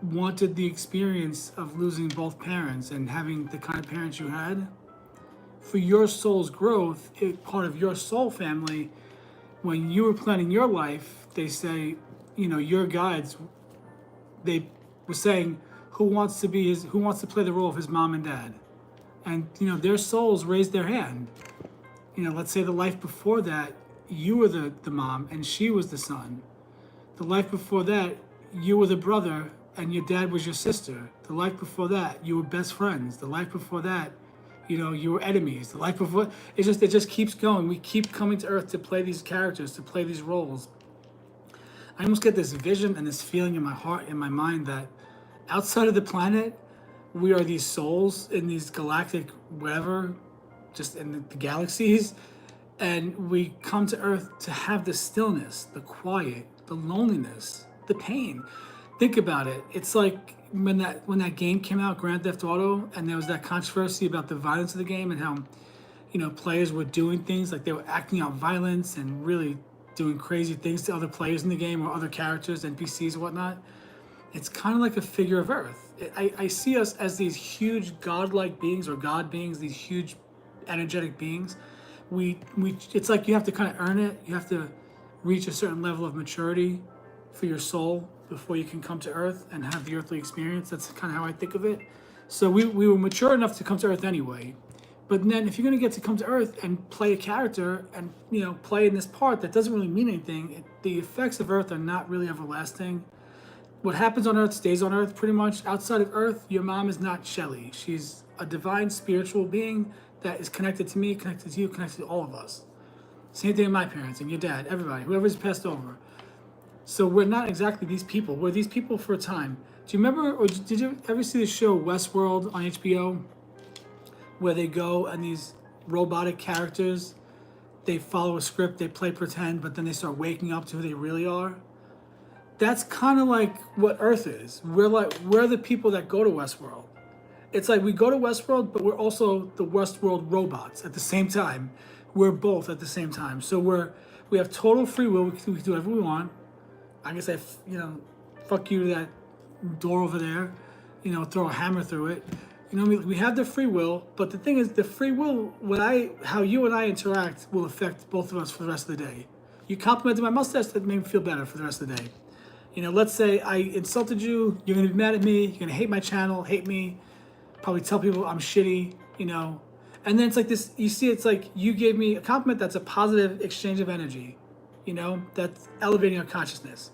wanted the experience of losing both parents and having the kind of parents you had. For your soul's growth, part of your soul family, when you were planning your life, they say, your guides, they were saying, who wants to play the role of his mom and dad? And, their souls raised their hand. Let's say the life before that, you were the mom and she was the son. The life before that, you were the brother and your dad was your sister. The life before that, you were best friends. The life before that, you were enemies. The life before, it just keeps going. We keep coming to Earth to play these characters, to play these roles. I almost get this vision and this feeling in my heart, in my mind, that outside of the planet, we are these souls in these galactic whatever, just in the galaxies, and we come to Earth to have the stillness, the quiet, the loneliness, the pain. Think about it. It's like when that game came out, Grand Theft Auto, and there was that controversy about the violence of the game and how, players were doing things like they were acting out violence and really doing crazy things to other players in the game or other characters, NPCs and whatnot. It's kind of like a figure of Earth. I see us as these huge godlike beings or God beings, these huge energetic beings. It's like you have to kind of earn it. You have to reach a certain level of maturity for your soul before you can come to Earth and have the earthly experience. That's kind of how I think of it. So we were mature enough to come to Earth anyway. But then if you're going to get to come to Earth and play a character and, play in this part that doesn't really mean anything, the effects of Earth are not really everlasting. What happens on Earth stays on Earth pretty much. Outside of Earth, your mom is not Shelley. She's a divine spiritual being that is connected to me, connected to you, connected to all of us. Same thing with my parents and your dad, everybody, whoever's passed over. So we're not exactly these people. We're these people for a time. Do you remember, or did you ever see the show Westworld on HBO? Where they go and these robotic characters, they follow a script, they play pretend, but then they start waking up to who they really are. That's kind of like what Earth is. We're the people that go to Westworld. It's like we go to Westworld, but we're also the Westworld robots at the same time. We're both at the same time. So we have total free will. We can do whatever we want. I guess fuck you to that door over there. Throw a hammer through it. We have the free will, but the thing is, the free will, how you and I interact will affect both of us for the rest of the day. You complimented my mustache, that made me feel better for the rest of the day. Let's say I insulted you, you're gonna be mad at me, you're gonna hate my channel, hate me, probably tell people I'm shitty, and then it's like this, you see, it's like you gave me a compliment that's a positive exchange of energy, that's elevating our consciousness.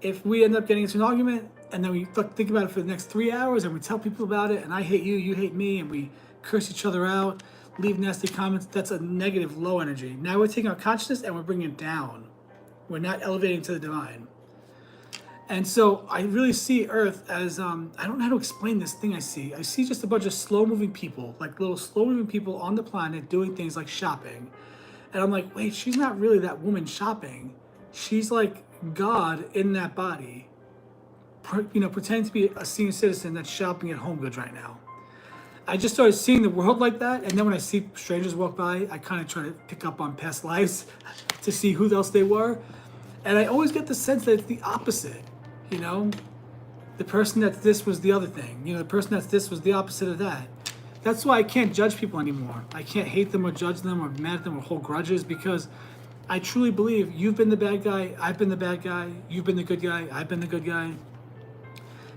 If we end up getting into an argument, and then we think about it for the next 3 hours, and we tell people about it, and I hate you, you hate me, and we curse each other out, leave nasty comments, that's a negative, low energy. Now we're taking our consciousness and we're bringing it down. We're not elevating to the divine. And so I really see Earth as, I don't know how to explain this thing I see. I see just a bunch of slow-moving people, like little slow-moving people on the planet doing things like shopping. And I'm like, wait, she's not really that woman shopping. She's like God in that body. Pretending to be a senior citizen that's shopping at Home Goods right now. I just started seeing the world like that, and then when I see strangers walk by, I kind of try to pick up on past lives to see who else they were. And I always get the sense that it's the opposite, The person that's this was the other thing. The person that's this was the opposite of that. That's why I can't judge people anymore. I can't hate them or judge them or be mad at them or hold grudges, because I truly believe you've been the bad guy, I've been the bad guy, you've been the good guy, I've been the good guy.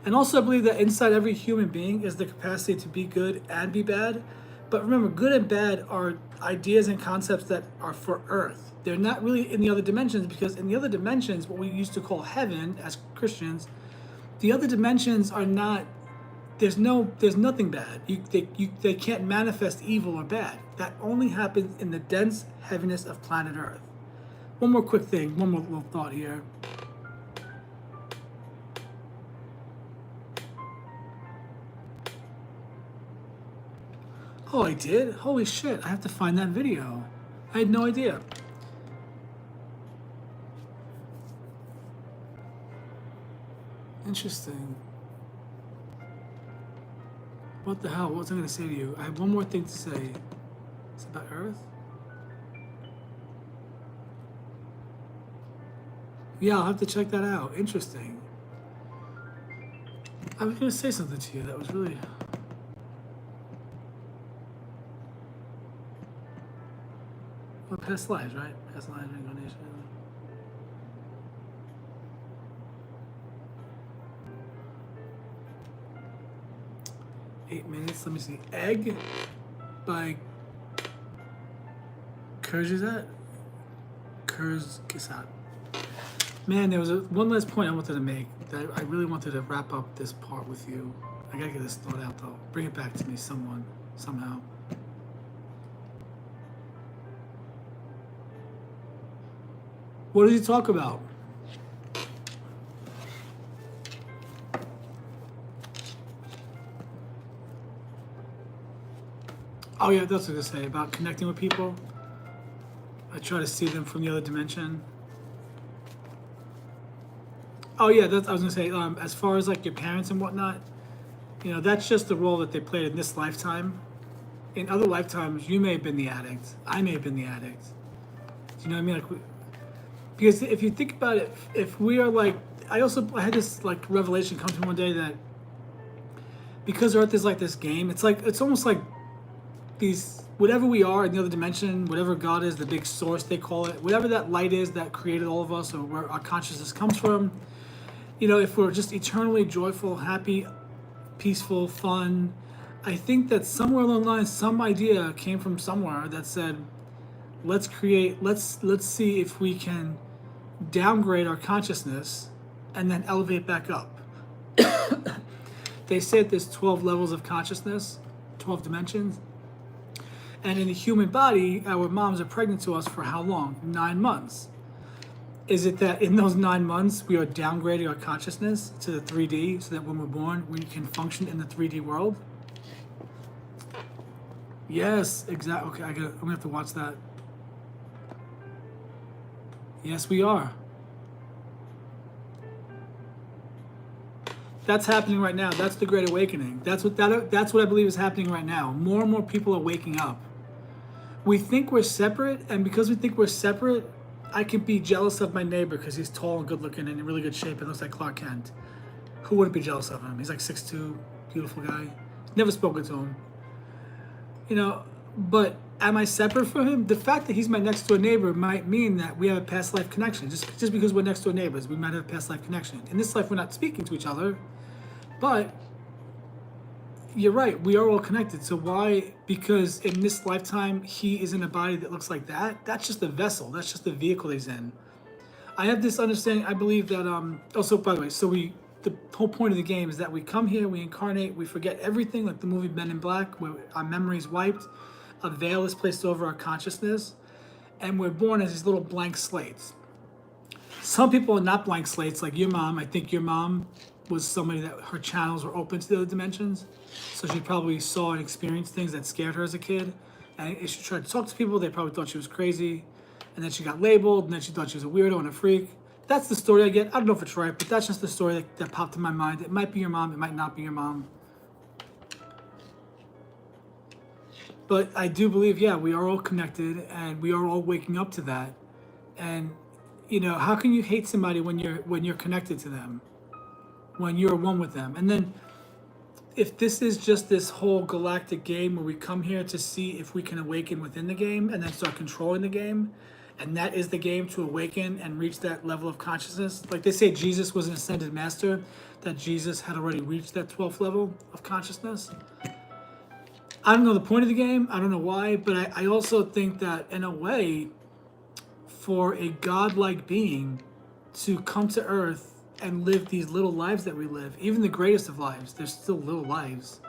And also I believe that inside every human being is the capacity to be good and be bad. But remember, good and bad are ideas and concepts that are for Earth. They're not really in the other dimensions, because in the other dimensions, what we used to call heaven as Christians, the other dimensions are not, there's nothing bad. They can't manifest evil or bad. That only happens in the dense heaviness of planet Earth. One more quick thing, one more little thought here. Oh, I did? Holy shit, I have to find that video. I had no idea. Interesting. What the hell? What was I going to say to you? I have one more thing to say. It's about Earth? Yeah, I'll have to check that out. Interesting. I was going to say something to you that was really... Well, past lives, right? Past lives, reincarnation. 8 minutes. Let me see. Egg by Kurzgesagt. Man, there was one last point I wanted to make. That I really wanted to wrap up this part with you. I gotta get this thought out though. Bring it back to me, somehow. What did you talk about? Oh yeah, that's what I was gonna say about connecting with people. I try to see them from the other dimension. Oh yeah, I was gonna say, as far as like your parents and whatnot, that's just the role that they played in this lifetime. In other lifetimes, you may have been the addict. I may have been the addict. Do you know what I mean? Like, because if you think about it, if we are like, I had this like revelation come to me one day that because Earth is like this game, it's almost like these, whatever we are in the other dimension, whatever God is, the big source they call it, whatever that light is that created all of us or where our consciousness comes from, if we're just eternally joyful, happy, peaceful, fun, I think that somewhere along the line, some idea came from somewhere that said, let's see if we can downgrade our consciousness and then elevate back up. They say there's 12 levels of consciousness, 12 dimensions. And in the human body, our moms are pregnant to us for how long? 9 months. Is it that in those 9 months we are downgrading our consciousness to the 3D so that when we're born we can function in the 3D world? Yes, exactly. Okay, I'm gonna have to watch that. Yes, we are. That's happening right now. That's the Great Awakening. That's what I believe is happening right now. More and more people are waking up. We think we're separate, and because we think we're separate, I can be jealous of my neighbor because he's tall and good looking and in really good shape and looks like Clark Kent. Who wouldn't be jealous of him? He's like 6'2", beautiful guy. Never spoken to him. But am I separate from him? The fact that he's my next door neighbor might mean that we have a past life connection. Just because we're next door neighbors, we might have a past life connection. In this life, we're not speaking to each other, but you're right, we are all connected. So why? Because in this lifetime, he is in a body that looks like that. That's just the vessel. That's just the vehicle he's in. I have this understanding. I believe that. Also, by the way, the whole point of the game is that we come here, we incarnate, we forget everything, like the movie Men in Black, where our memory is wiped, a veil is placed over our consciousness, and we're born as these little blank slates. Some people are not blank slates, like your mom. I think your mom was somebody that her channels were open to the other dimensions. So she probably saw and experienced things that scared her as a kid. And if she tried to talk to people, they probably thought she was crazy. And then she got labeled, and then she thought she was a weirdo and a freak. That's the story I get. I don't know if it's right, but that's just the story that popped in my mind. It might be your mom, it might not be your mom. But I do believe, yeah, we are all connected, and we are all waking up to that. And how can you hate somebody when you're connected to them, when you're one with them? And then if this is just this whole galactic game where we come here to see if we can awaken within the game and then start controlling the game, and that is the game to awaken and reach that level of consciousness. Like they say Jesus was an ascended master, that Jesus had already reached that 12th level of consciousness. I don't know the point of the game, I don't know why, but I also think that in a way, for a godlike being to come to Earth and live these little lives that we live, even the greatest of lives, they're still little lives,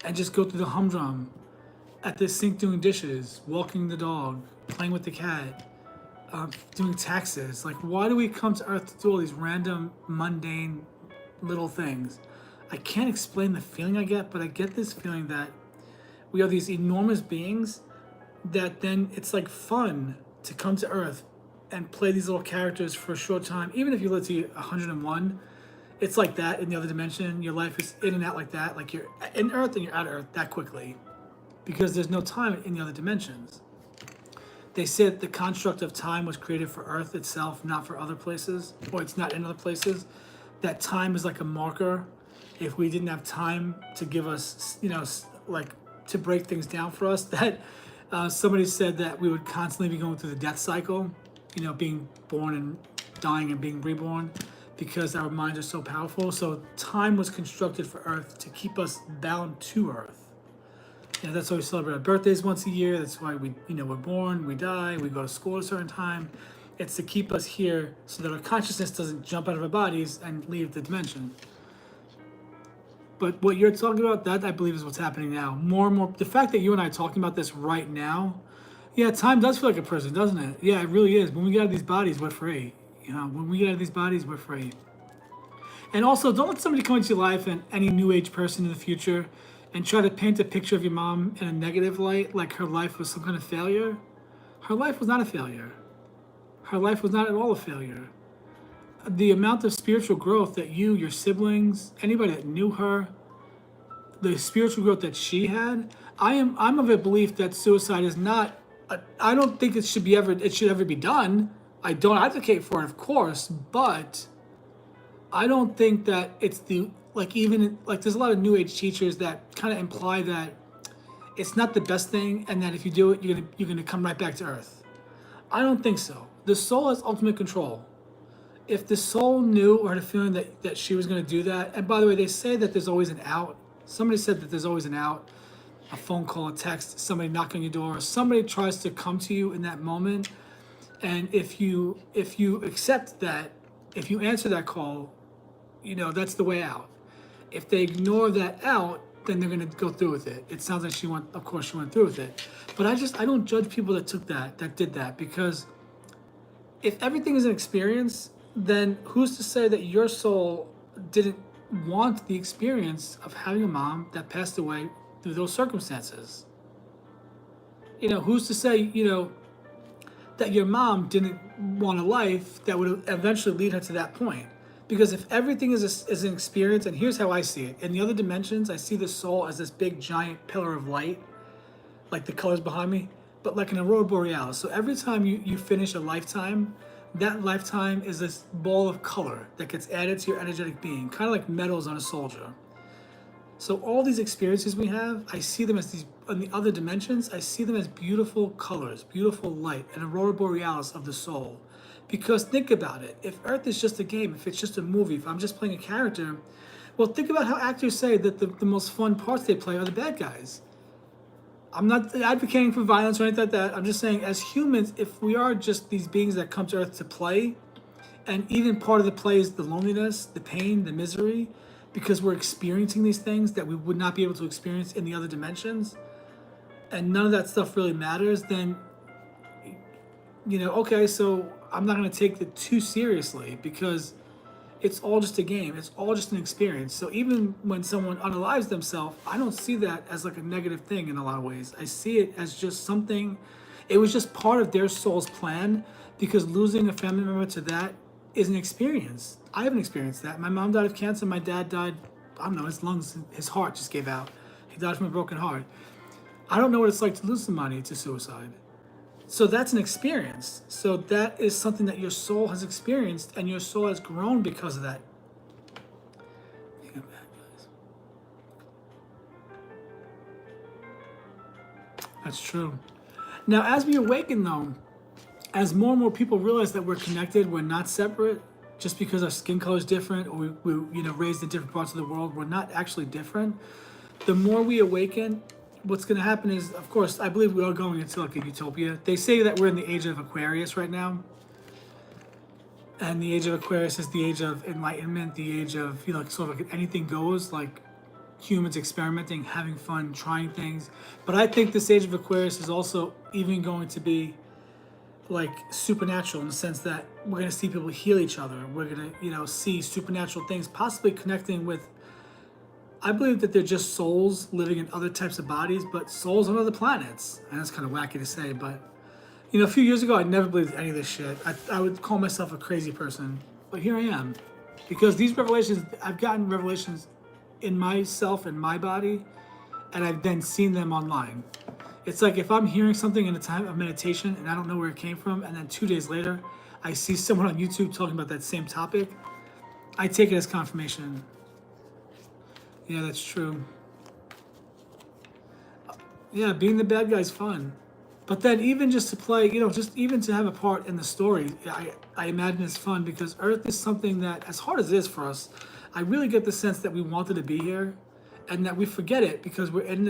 and just go through the humdrum, at the sink doing dishes, walking the dog, playing with the cat, doing taxes. Like, why do we come to Earth to do all these random, mundane little things? I can't explain the feeling I get, but I get this feeling that we are these enormous beings that then it's like fun to come to Earth and play these little characters for a short time. Even if you live to 101, it's like that in the other dimension. Your life is in and out like that. Like you're in Earth and you're out of Earth that quickly, because there's no time in the other dimensions. They said the construct of time was created for Earth itself, not for other places, or it's not in other places. That time is like a marker. If we didn't have time to give us, like to break things down for us, that somebody said that we would constantly be going through the death cycle, being born and dying and being reborn, because our minds are so powerful. So time was constructed for Earth to keep us bound to Earth. That's why we celebrate our birthdays once a year. That's why we're born, we die, we go to school at a certain time. It's to keep us here so that our consciousness doesn't jump out of our bodies and leave the dimension. But what you're talking about, that I believe is what's happening now. More and more, the fact that you and I are talking about this right now, yeah, time does feel like a prison, doesn't it? Yeah, it really is. When we get out of these bodies, we're free. When we get out of these bodies, we're free. And also, don't let somebody come into your life, and any new age person in the future, and try to paint a picture of your mom in a negative light, like her life was some kind of failure. Her life was not a failure. Her life was not at all a failure. The amount of spiritual growth that you, your siblings, anybody that knew her, the spiritual growth that she had, I'm of a belief that suicide is not. I don't think it should ever be done. I don't advocate for it, of course, but I don't think that it's there's a lot of new age teachers that kind of imply that it's not the best thing, and that if you do it, you're gonna come right back to Earth. I don't think so. The soul has ultimate control. if the soul knew or had a feeling that she was going to do that, and by the way, they say that there's always an out. Somebody said that there's always an out, a phone call, a text, somebody knocking on your door, somebody tries to come to you in that moment, and if you accept that, if you answer that call, that's the way out. If they ignore that out, then they're gonna go through with it. It sounds like of course she went through with it. But I don't judge people that did that, because if everything is an experience, then who's to say that your soul didn't want the experience of having a mom that passed away through those circumstances? Who's to say, that your mom didn't want a life that would eventually lead her to that point? Because if everything is an experience, and here's how I see it. In the other dimensions, I see the soul as this big giant pillar of light, like the colors behind me, but like an aurora borealis. So every time you finish a lifetime, that lifetime is this ball of color that gets added to your energetic being, kind of like medals on a soldier. So all these experiences we have, I see them as these, in the other dimensions, I see them as beautiful colors, beautiful light, an aurora borealis of the soul. Because think about it, if Earth is just a game, if it's just a movie, if I'm just playing a character, well, think about how actors say that the most fun parts they play are the bad guys. I'm not advocating for violence or anything like that. I'm just saying, as humans, if we are just these beings that come to Earth to play, and even part of the play is the loneliness, the pain, the misery, because we're experiencing these things that we would not be able to experience in the other dimensions, and none of that stuff really matters, then, okay, so I'm not going to take it too seriously, because it's all just a game. It's all just an experience. So even when someone unalives themselves, I don't see that as like a negative thing in a lot of ways. I see it as just something, it was just part of their soul's plan, because losing a family member to that is an experience. I haven't experienced that. My mom died of cancer. My dad died, I don't know, his heart just gave out. He died from a broken heart. I don't know what it's like to lose somebody to suicide. So that's an experience. So that is something that your soul has experienced, and your soul has grown because of that. That's true. Now, as we awaken, though, as more and more people realize that we're connected, we're not separate, just because our skin color is different, or we raised in different parts of the world, we're not actually different. The more we awaken, what's going to happen is, of course, I believe we are going into like a utopia. They say that we're in the age of Aquarius right now. And the age of Aquarius is the age of enlightenment, the age of, sort of like anything goes, like humans experimenting, having fun, trying things. But I think this age of Aquarius is also even going to be like supernatural, in the sense that we're going to see people heal each other. We're going to, see supernatural things, possibly connecting with, I believe that they're just souls living in other types of bodies, but souls on other planets. And that's kind of wacky to say, but a few years ago, I never believed any of this shit. I would call myself a crazy person, but here I am. Because these revelations, I've gotten revelations in myself and my body, and I've then seen them online. It's like if I'm hearing something in a time of meditation and I don't know where it came from, and then 2 days later, I see someone on YouTube talking about that same topic, I take it as confirmation. Yeah, that's true. Yeah, being the bad guy's fun. But then even just to play, just even to have a part in the story, I imagine it's fun, because Earth is something that, as hard as it is for us, I really get the sense that we wanted to be here, and that we forget it because we're in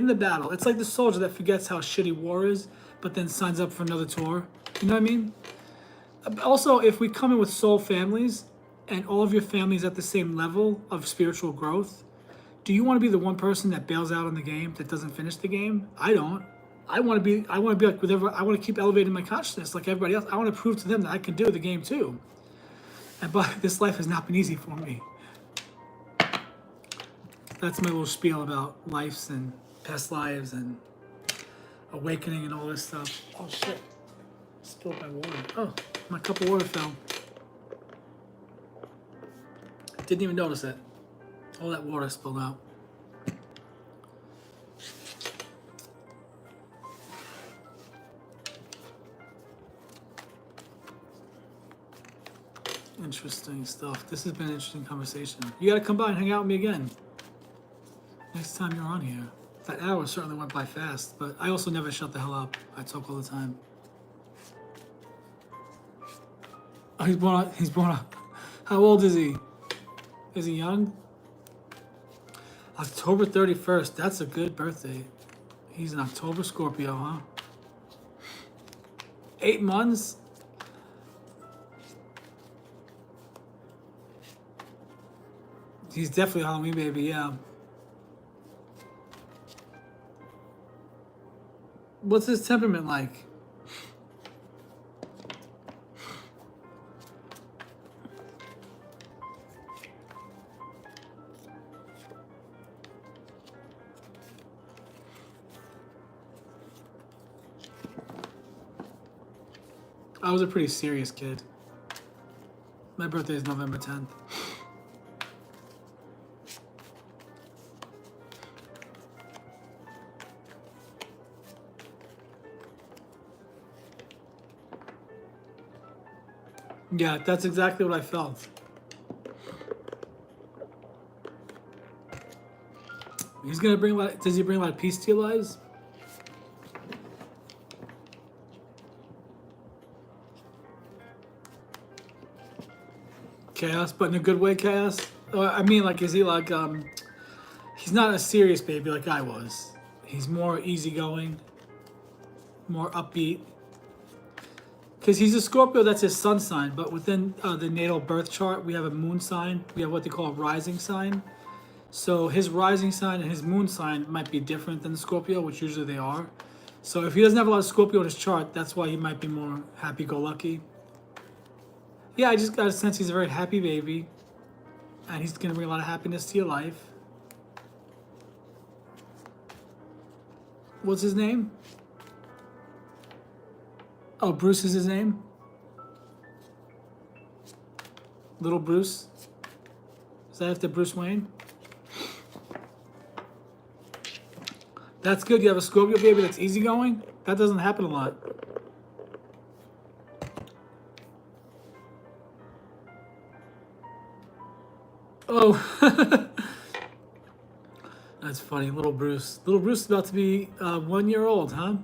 the battle. It's like the soldier that forgets how shitty war is, but then signs up for another tour. You know what I mean? Also, if we come in with soul families, and all of your families at the same level of spiritual growth, do you want to be the one person that bails out on the game, that doesn't finish the game? I don't. I want to be like whatever. I want to keep elevating my consciousness like everybody else. I want to prove to them that I can do the game too. But this life has not been easy for me. That's my little spiel about lives and past lives and awakening and all this stuff. Oh shit! Spilled my water. Oh, my cup of water fell. Didn't even notice it. All that water spilled out. Interesting stuff. This has been an interesting conversation. You gotta come by and hang out with me again. Next time you're on here. That hour certainly went by fast, but I also never shut the hell up. I talk all the time. He's born on. How old is he? Is he young? October 31st. That's a good birthday. He's an October Scorpio, huh? 8 months? He's definitely a Halloween baby, yeah. What's his temperament like? I was a pretty serious kid. My birthday is November 10th. Yeah, that's exactly what I felt. He's gonna bring a lot. Does he bring a lot of peace to your lives? Chaos, but in a good way, chaos. I mean, like, is he like he's not a serious baby like I was. He's more easygoing, more upbeat. Because he's a Scorpio, that's his sun sign. But within the natal birth chart, we have a moon sign. We have what they call a rising sign. So his rising sign and his moon sign might be different than the Scorpio, which usually they are. So if he doesn't have a lot of Scorpio in his chart, that's why he might be more happy-go-lucky. Yeah, I just got a sense he's a very happy baby. And he's going to bring a lot of happiness to your life. What's his name? Oh, Bruce is his name? Little Bruce? Is that after Bruce Wayne? That's good. You have a Scorpio baby that's easygoing? That doesn't happen a lot. Oh. That's funny. Little Bruce. Little Bruce is about to be 1 year old, huh?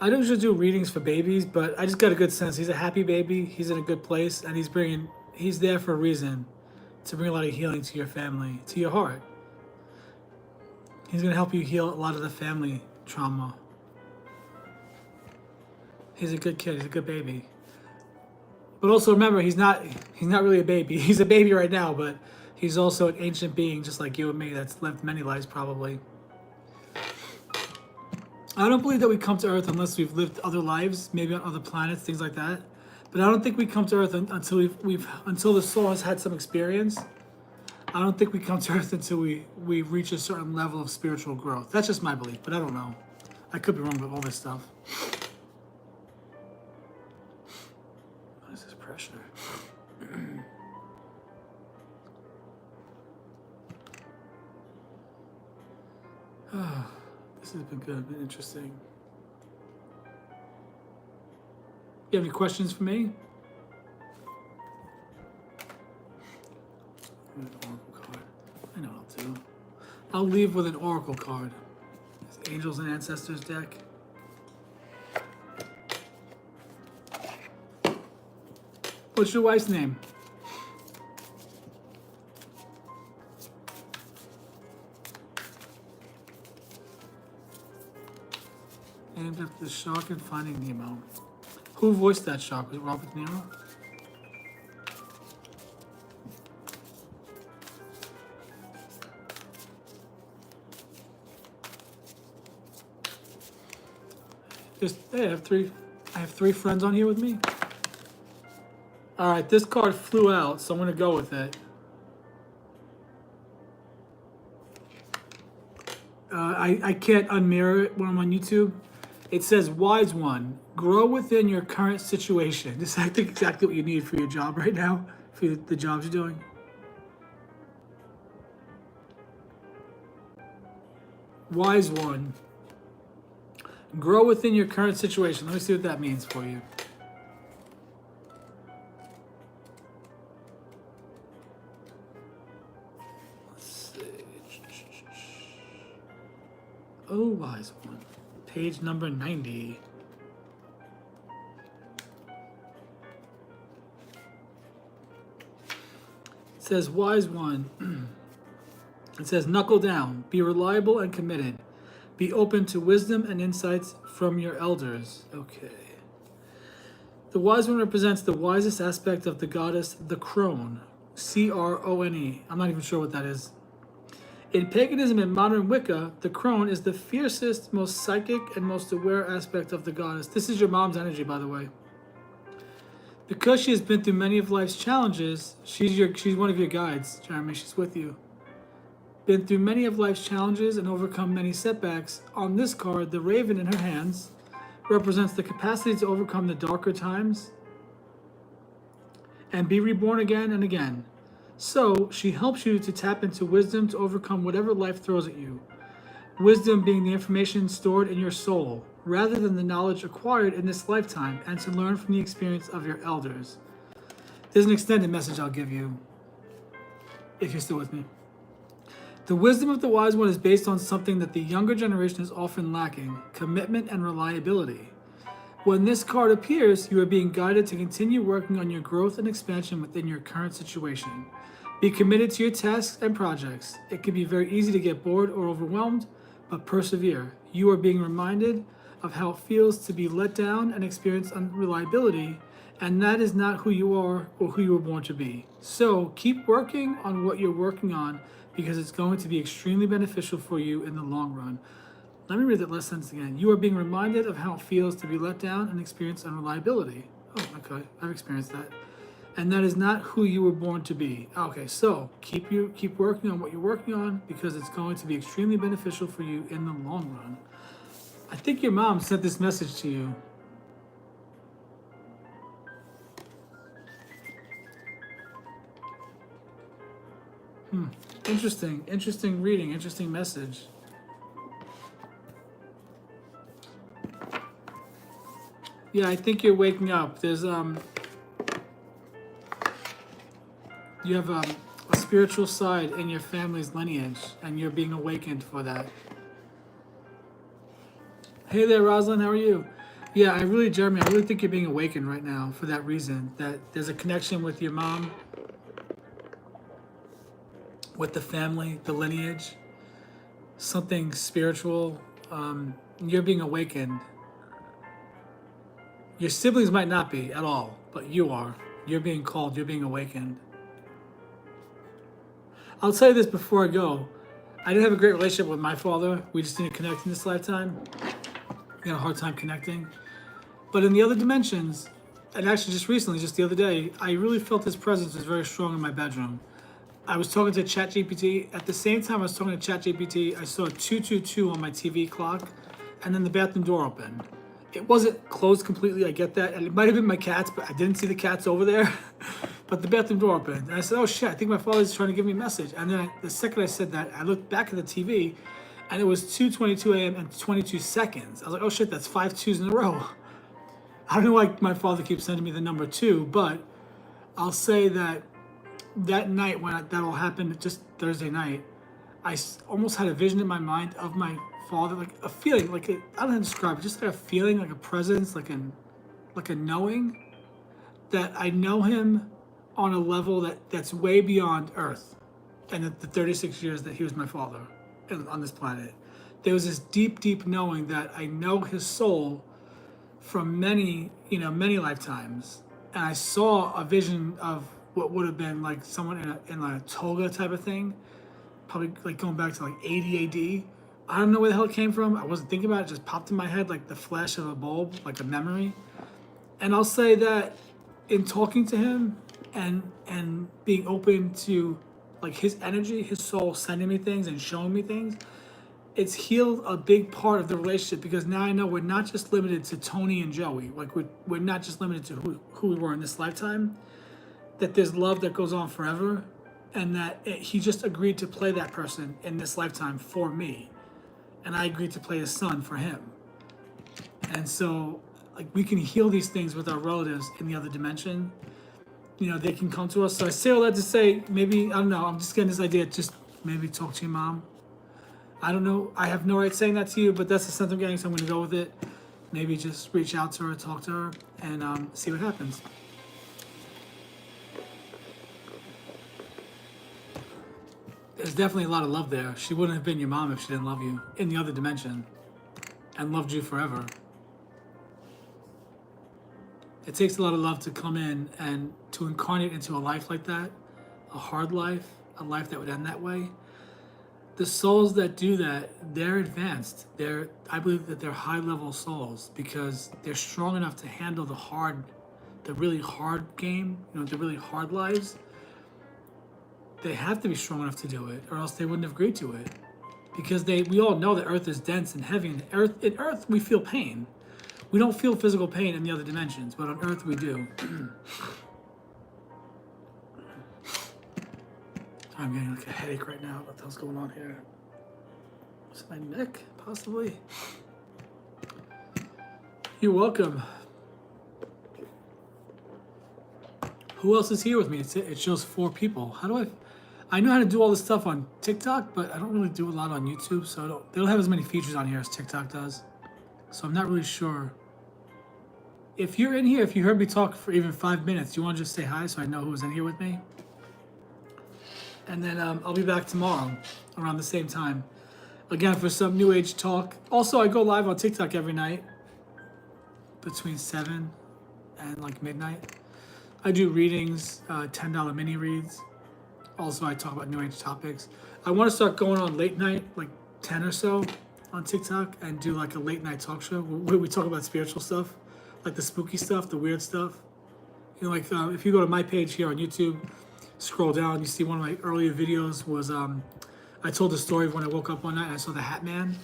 I don't usually do readings for babies, but I just got a good sense. He's a happy baby. He's in a good place, and he's there for a reason, to bring a lot of healing to your family, to your heart. He's gonna help you heal a lot of the family trauma. He's a good kid. He's a good baby. But also remember, he's not really a baby. He's a baby right now, but he's also an ancient being, just like you and me, that's lived many lives probably. I don't believe that we come to Earth unless we've lived other lives, maybe on other planets, things like that. But I don't think we come to Earth until until the soul has had some experience. I don't think we come to Earth until we reach a certain level of spiritual growth. That's just my belief, but I don't know. I could be wrong with all this stuff. What is this pressure? This has been good, been interesting. You have any questions for me? An oracle card. I know what I'll do. I'll leave with an oracle card. It's Angels and Ancestors deck. What's your wife's name? Named after the shark in Finding Nemo. Who voiced that shark? Was it Robert De Niro? Hey, I have three friends on here with me. All right, this card flew out, so I'm gonna go with it. I can't unmirror it when I'm on YouTube. It says, "Wise one, grow within your current situation." This is, I think, exactly what you need for your job right now, for the jobs you're doing. Wise one, grow within your current situation. Let me see what that means for you. Let's see. Oh, wise one. Page number 90. says, wise one. It says, knuckle down, be reliable and committed. Be open to wisdom and insights from your elders. Okay. The wise one represents the wisest aspect of the goddess, the crone. Crone. I'm not even sure what that is. In paganism and modern Wicca, the crone is the fiercest, most psychic, and most aware aspect of the goddess. This is your mom's energy, by the way. Because she has been through many of life's challenges, she's one of your guides, Jeremy. She's with you. Been through many of life's challenges and overcome many setbacks. On this card, the raven in her hands represents the capacity to overcome the darker times and be reborn again and again. So, she helps you to tap into wisdom to overcome whatever life throws at you. Wisdom being the information stored in your soul, rather than the knowledge acquired in this lifetime, and to learn from the experience of your elders. There's an extended message I'll give you, if you're still with me. The wisdom of the wise one is based on something that the younger generation is often lacking: commitment and reliability. When this card appears, you are being guided to continue working on your growth and expansion within your current situation. Be committed to your tasks and projects. It can be very easy to get bored or overwhelmed, but persevere. You are being reminded of how it feels to be let down and experience unreliability, and that is not who you are or who you were born to be. So keep working on what you're working on, because it's going to be extremely beneficial for you in the long run. Let me read that last sentence again. You are being reminded of how it feels to be let down and experience unreliability. Oh, okay, I've experienced that. And that is not who you were born to be. Okay, so keep working on what you're working on, because it's going to be extremely beneficial for you in the long run. I think your mom sent this message to you. Interesting reading, interesting message. Yeah, I think you're waking up. There's you have a spiritual side in your family's lineage, and you're being awakened for that. Hey there, Rosalind, how are you? Yeah, Jeremy, I really think you're being awakened right now for that reason, that there's a connection with your mom, with the family, the lineage, something spiritual. You're being awakened. Your siblings might not be at all, but you are. You're being called, you're being awakened. I'll tell you this before I go. I didn't have a great relationship with my father. We just didn't connect in this lifetime. We had a hard time connecting. But in the other dimensions, and actually just recently, just the other day, I really felt his presence was very strong in my bedroom. I was talking to ChatGPT. At the same time I was talking to ChatGPT, I saw 222 on my TV clock, and then the bathroom door opened. It wasn't closed completely, I get that, and it might have been my cats, but I didn't see the cats over there. But the bathroom door opened, and I said, oh shit, I think my father's trying to give me a message. And then the second I said that, I looked back at the TV, and it was 2:22 a.m. and 22 seconds. I was like, oh shit, that's 5 twos in a row. I don't know why my father keeps sending me the number 2, but I'll say that night when that all happened, just Thursday night, I almost had a vision in my mind of my father, like a feeling, I don't know how to describe it, just like a feeling, like a presence, like a knowing that I know him on a level that's way beyond Earth, and the 36 years that he was my father on this planet. There was this deep knowing that I know his soul from many lifetimes, and I saw a vision of what would have been like someone in a toga type of thing, probably like going back to like 80 AD. I don't know where the hell it came from. I wasn't thinking about it. It just popped in my head like the flash of a bulb, like a memory. And I'll say that in talking to him and being open to like his energy, his soul sending me things and showing me things, it's healed a big part of the relationship, because now I know we're not just limited to Tony and Joey. Like we're not just limited to who we were in this lifetime, that there's love that goes on forever, and that he just agreed to play that person in this lifetime for me, and I agreed to play his son for him. And so like we can heal these things with our relatives in the other dimension. They can come to us. So I say all that to say, maybe, I don't know, I'm just getting this idea, just maybe talk to your mom. I don't know, I have no right saying that to you, but that's the sense I'm getting, so I'm going to go with it. Maybe just reach out to her, talk to her, and see what happens. there's definitely a lot of love there. She wouldn't have been your mom if she didn't love you in the other dimension and loved you forever. It takes a lot of love to come in and to incarnate into a life like that, a hard life, a life that would end that way. The souls that do that, they're advanced. I believe that they're high level souls because they're strong enough to handle the really hard game, the really hard lives. They have to be strong enough to do it, or else they wouldn't have agreed to it. Because we all know that Earth is dense and heavy. And in Earth, we feel pain. We don't feel physical pain in the other dimensions, but on Earth we do. I'm getting like a headache right now. What the hell's going on here? Is it my neck, possibly? You're welcome. Who else is here with me? It shows 4 people. How do I know how to do all this stuff on TikTok, but I don't really do a lot on YouTube, so they don't have as many features on here as TikTok does. So I'm not really sure. If you're in here, if you heard me talk for even 5 minutes, do you want to just say hi so I know who's in here with me? And then I'll be back tomorrow around the same time. Again, for some New Age talk. Also, I go live on TikTok every night between 7 and like midnight. I do readings, $10 mini reads. Also, I talk about New Age topics. I want to start going on late night, like 10 or so on TikTok, and do like a late night talk show where we talk about spiritual stuff, like the spooky stuff, the weird stuff. Like if you go to my page here on YouTube, scroll down, you see one of my earlier videos was I told the story of when I woke up one night and I saw the Hat Man.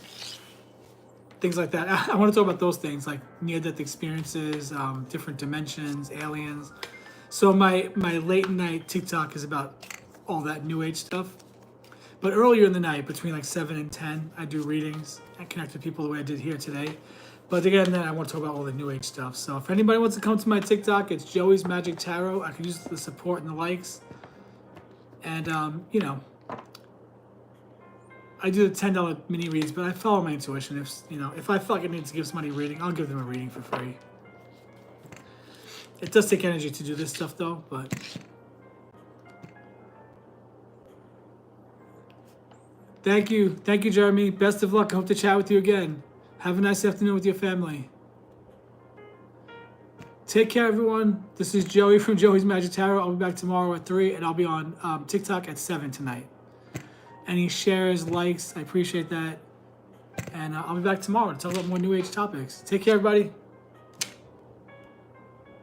Things like that. I want to talk about those things, like near-death experiences, different dimensions, aliens. So my late night TikTok is about all that New Age stuff. But earlier in the night, between like 7 and 10, I do readings and connect with people the way I did here today. But again, then I want to talk about all the New Age stuff. So if anybody wants to come to my TikTok, it's Joey's Magic Tarot. I can use the support and the likes. And, I do the $10 mini reads, but I follow my intuition. If I feel like I need to give somebody a reading, I'll give them a reading for free. It does take energy to do this stuff, though, but... Thank you, Jeremy. Best of luck. I hope to chat with you again. Have a nice afternoon with your family. Take care, everyone. This is Joey from Joey's Magic Tarot. I'll be back tomorrow at 3, and I'll be on TikTok at 7 tonight. Any shares, likes, I appreciate that. And I'll be back tomorrow to talk about more New Age topics. Take care, everybody.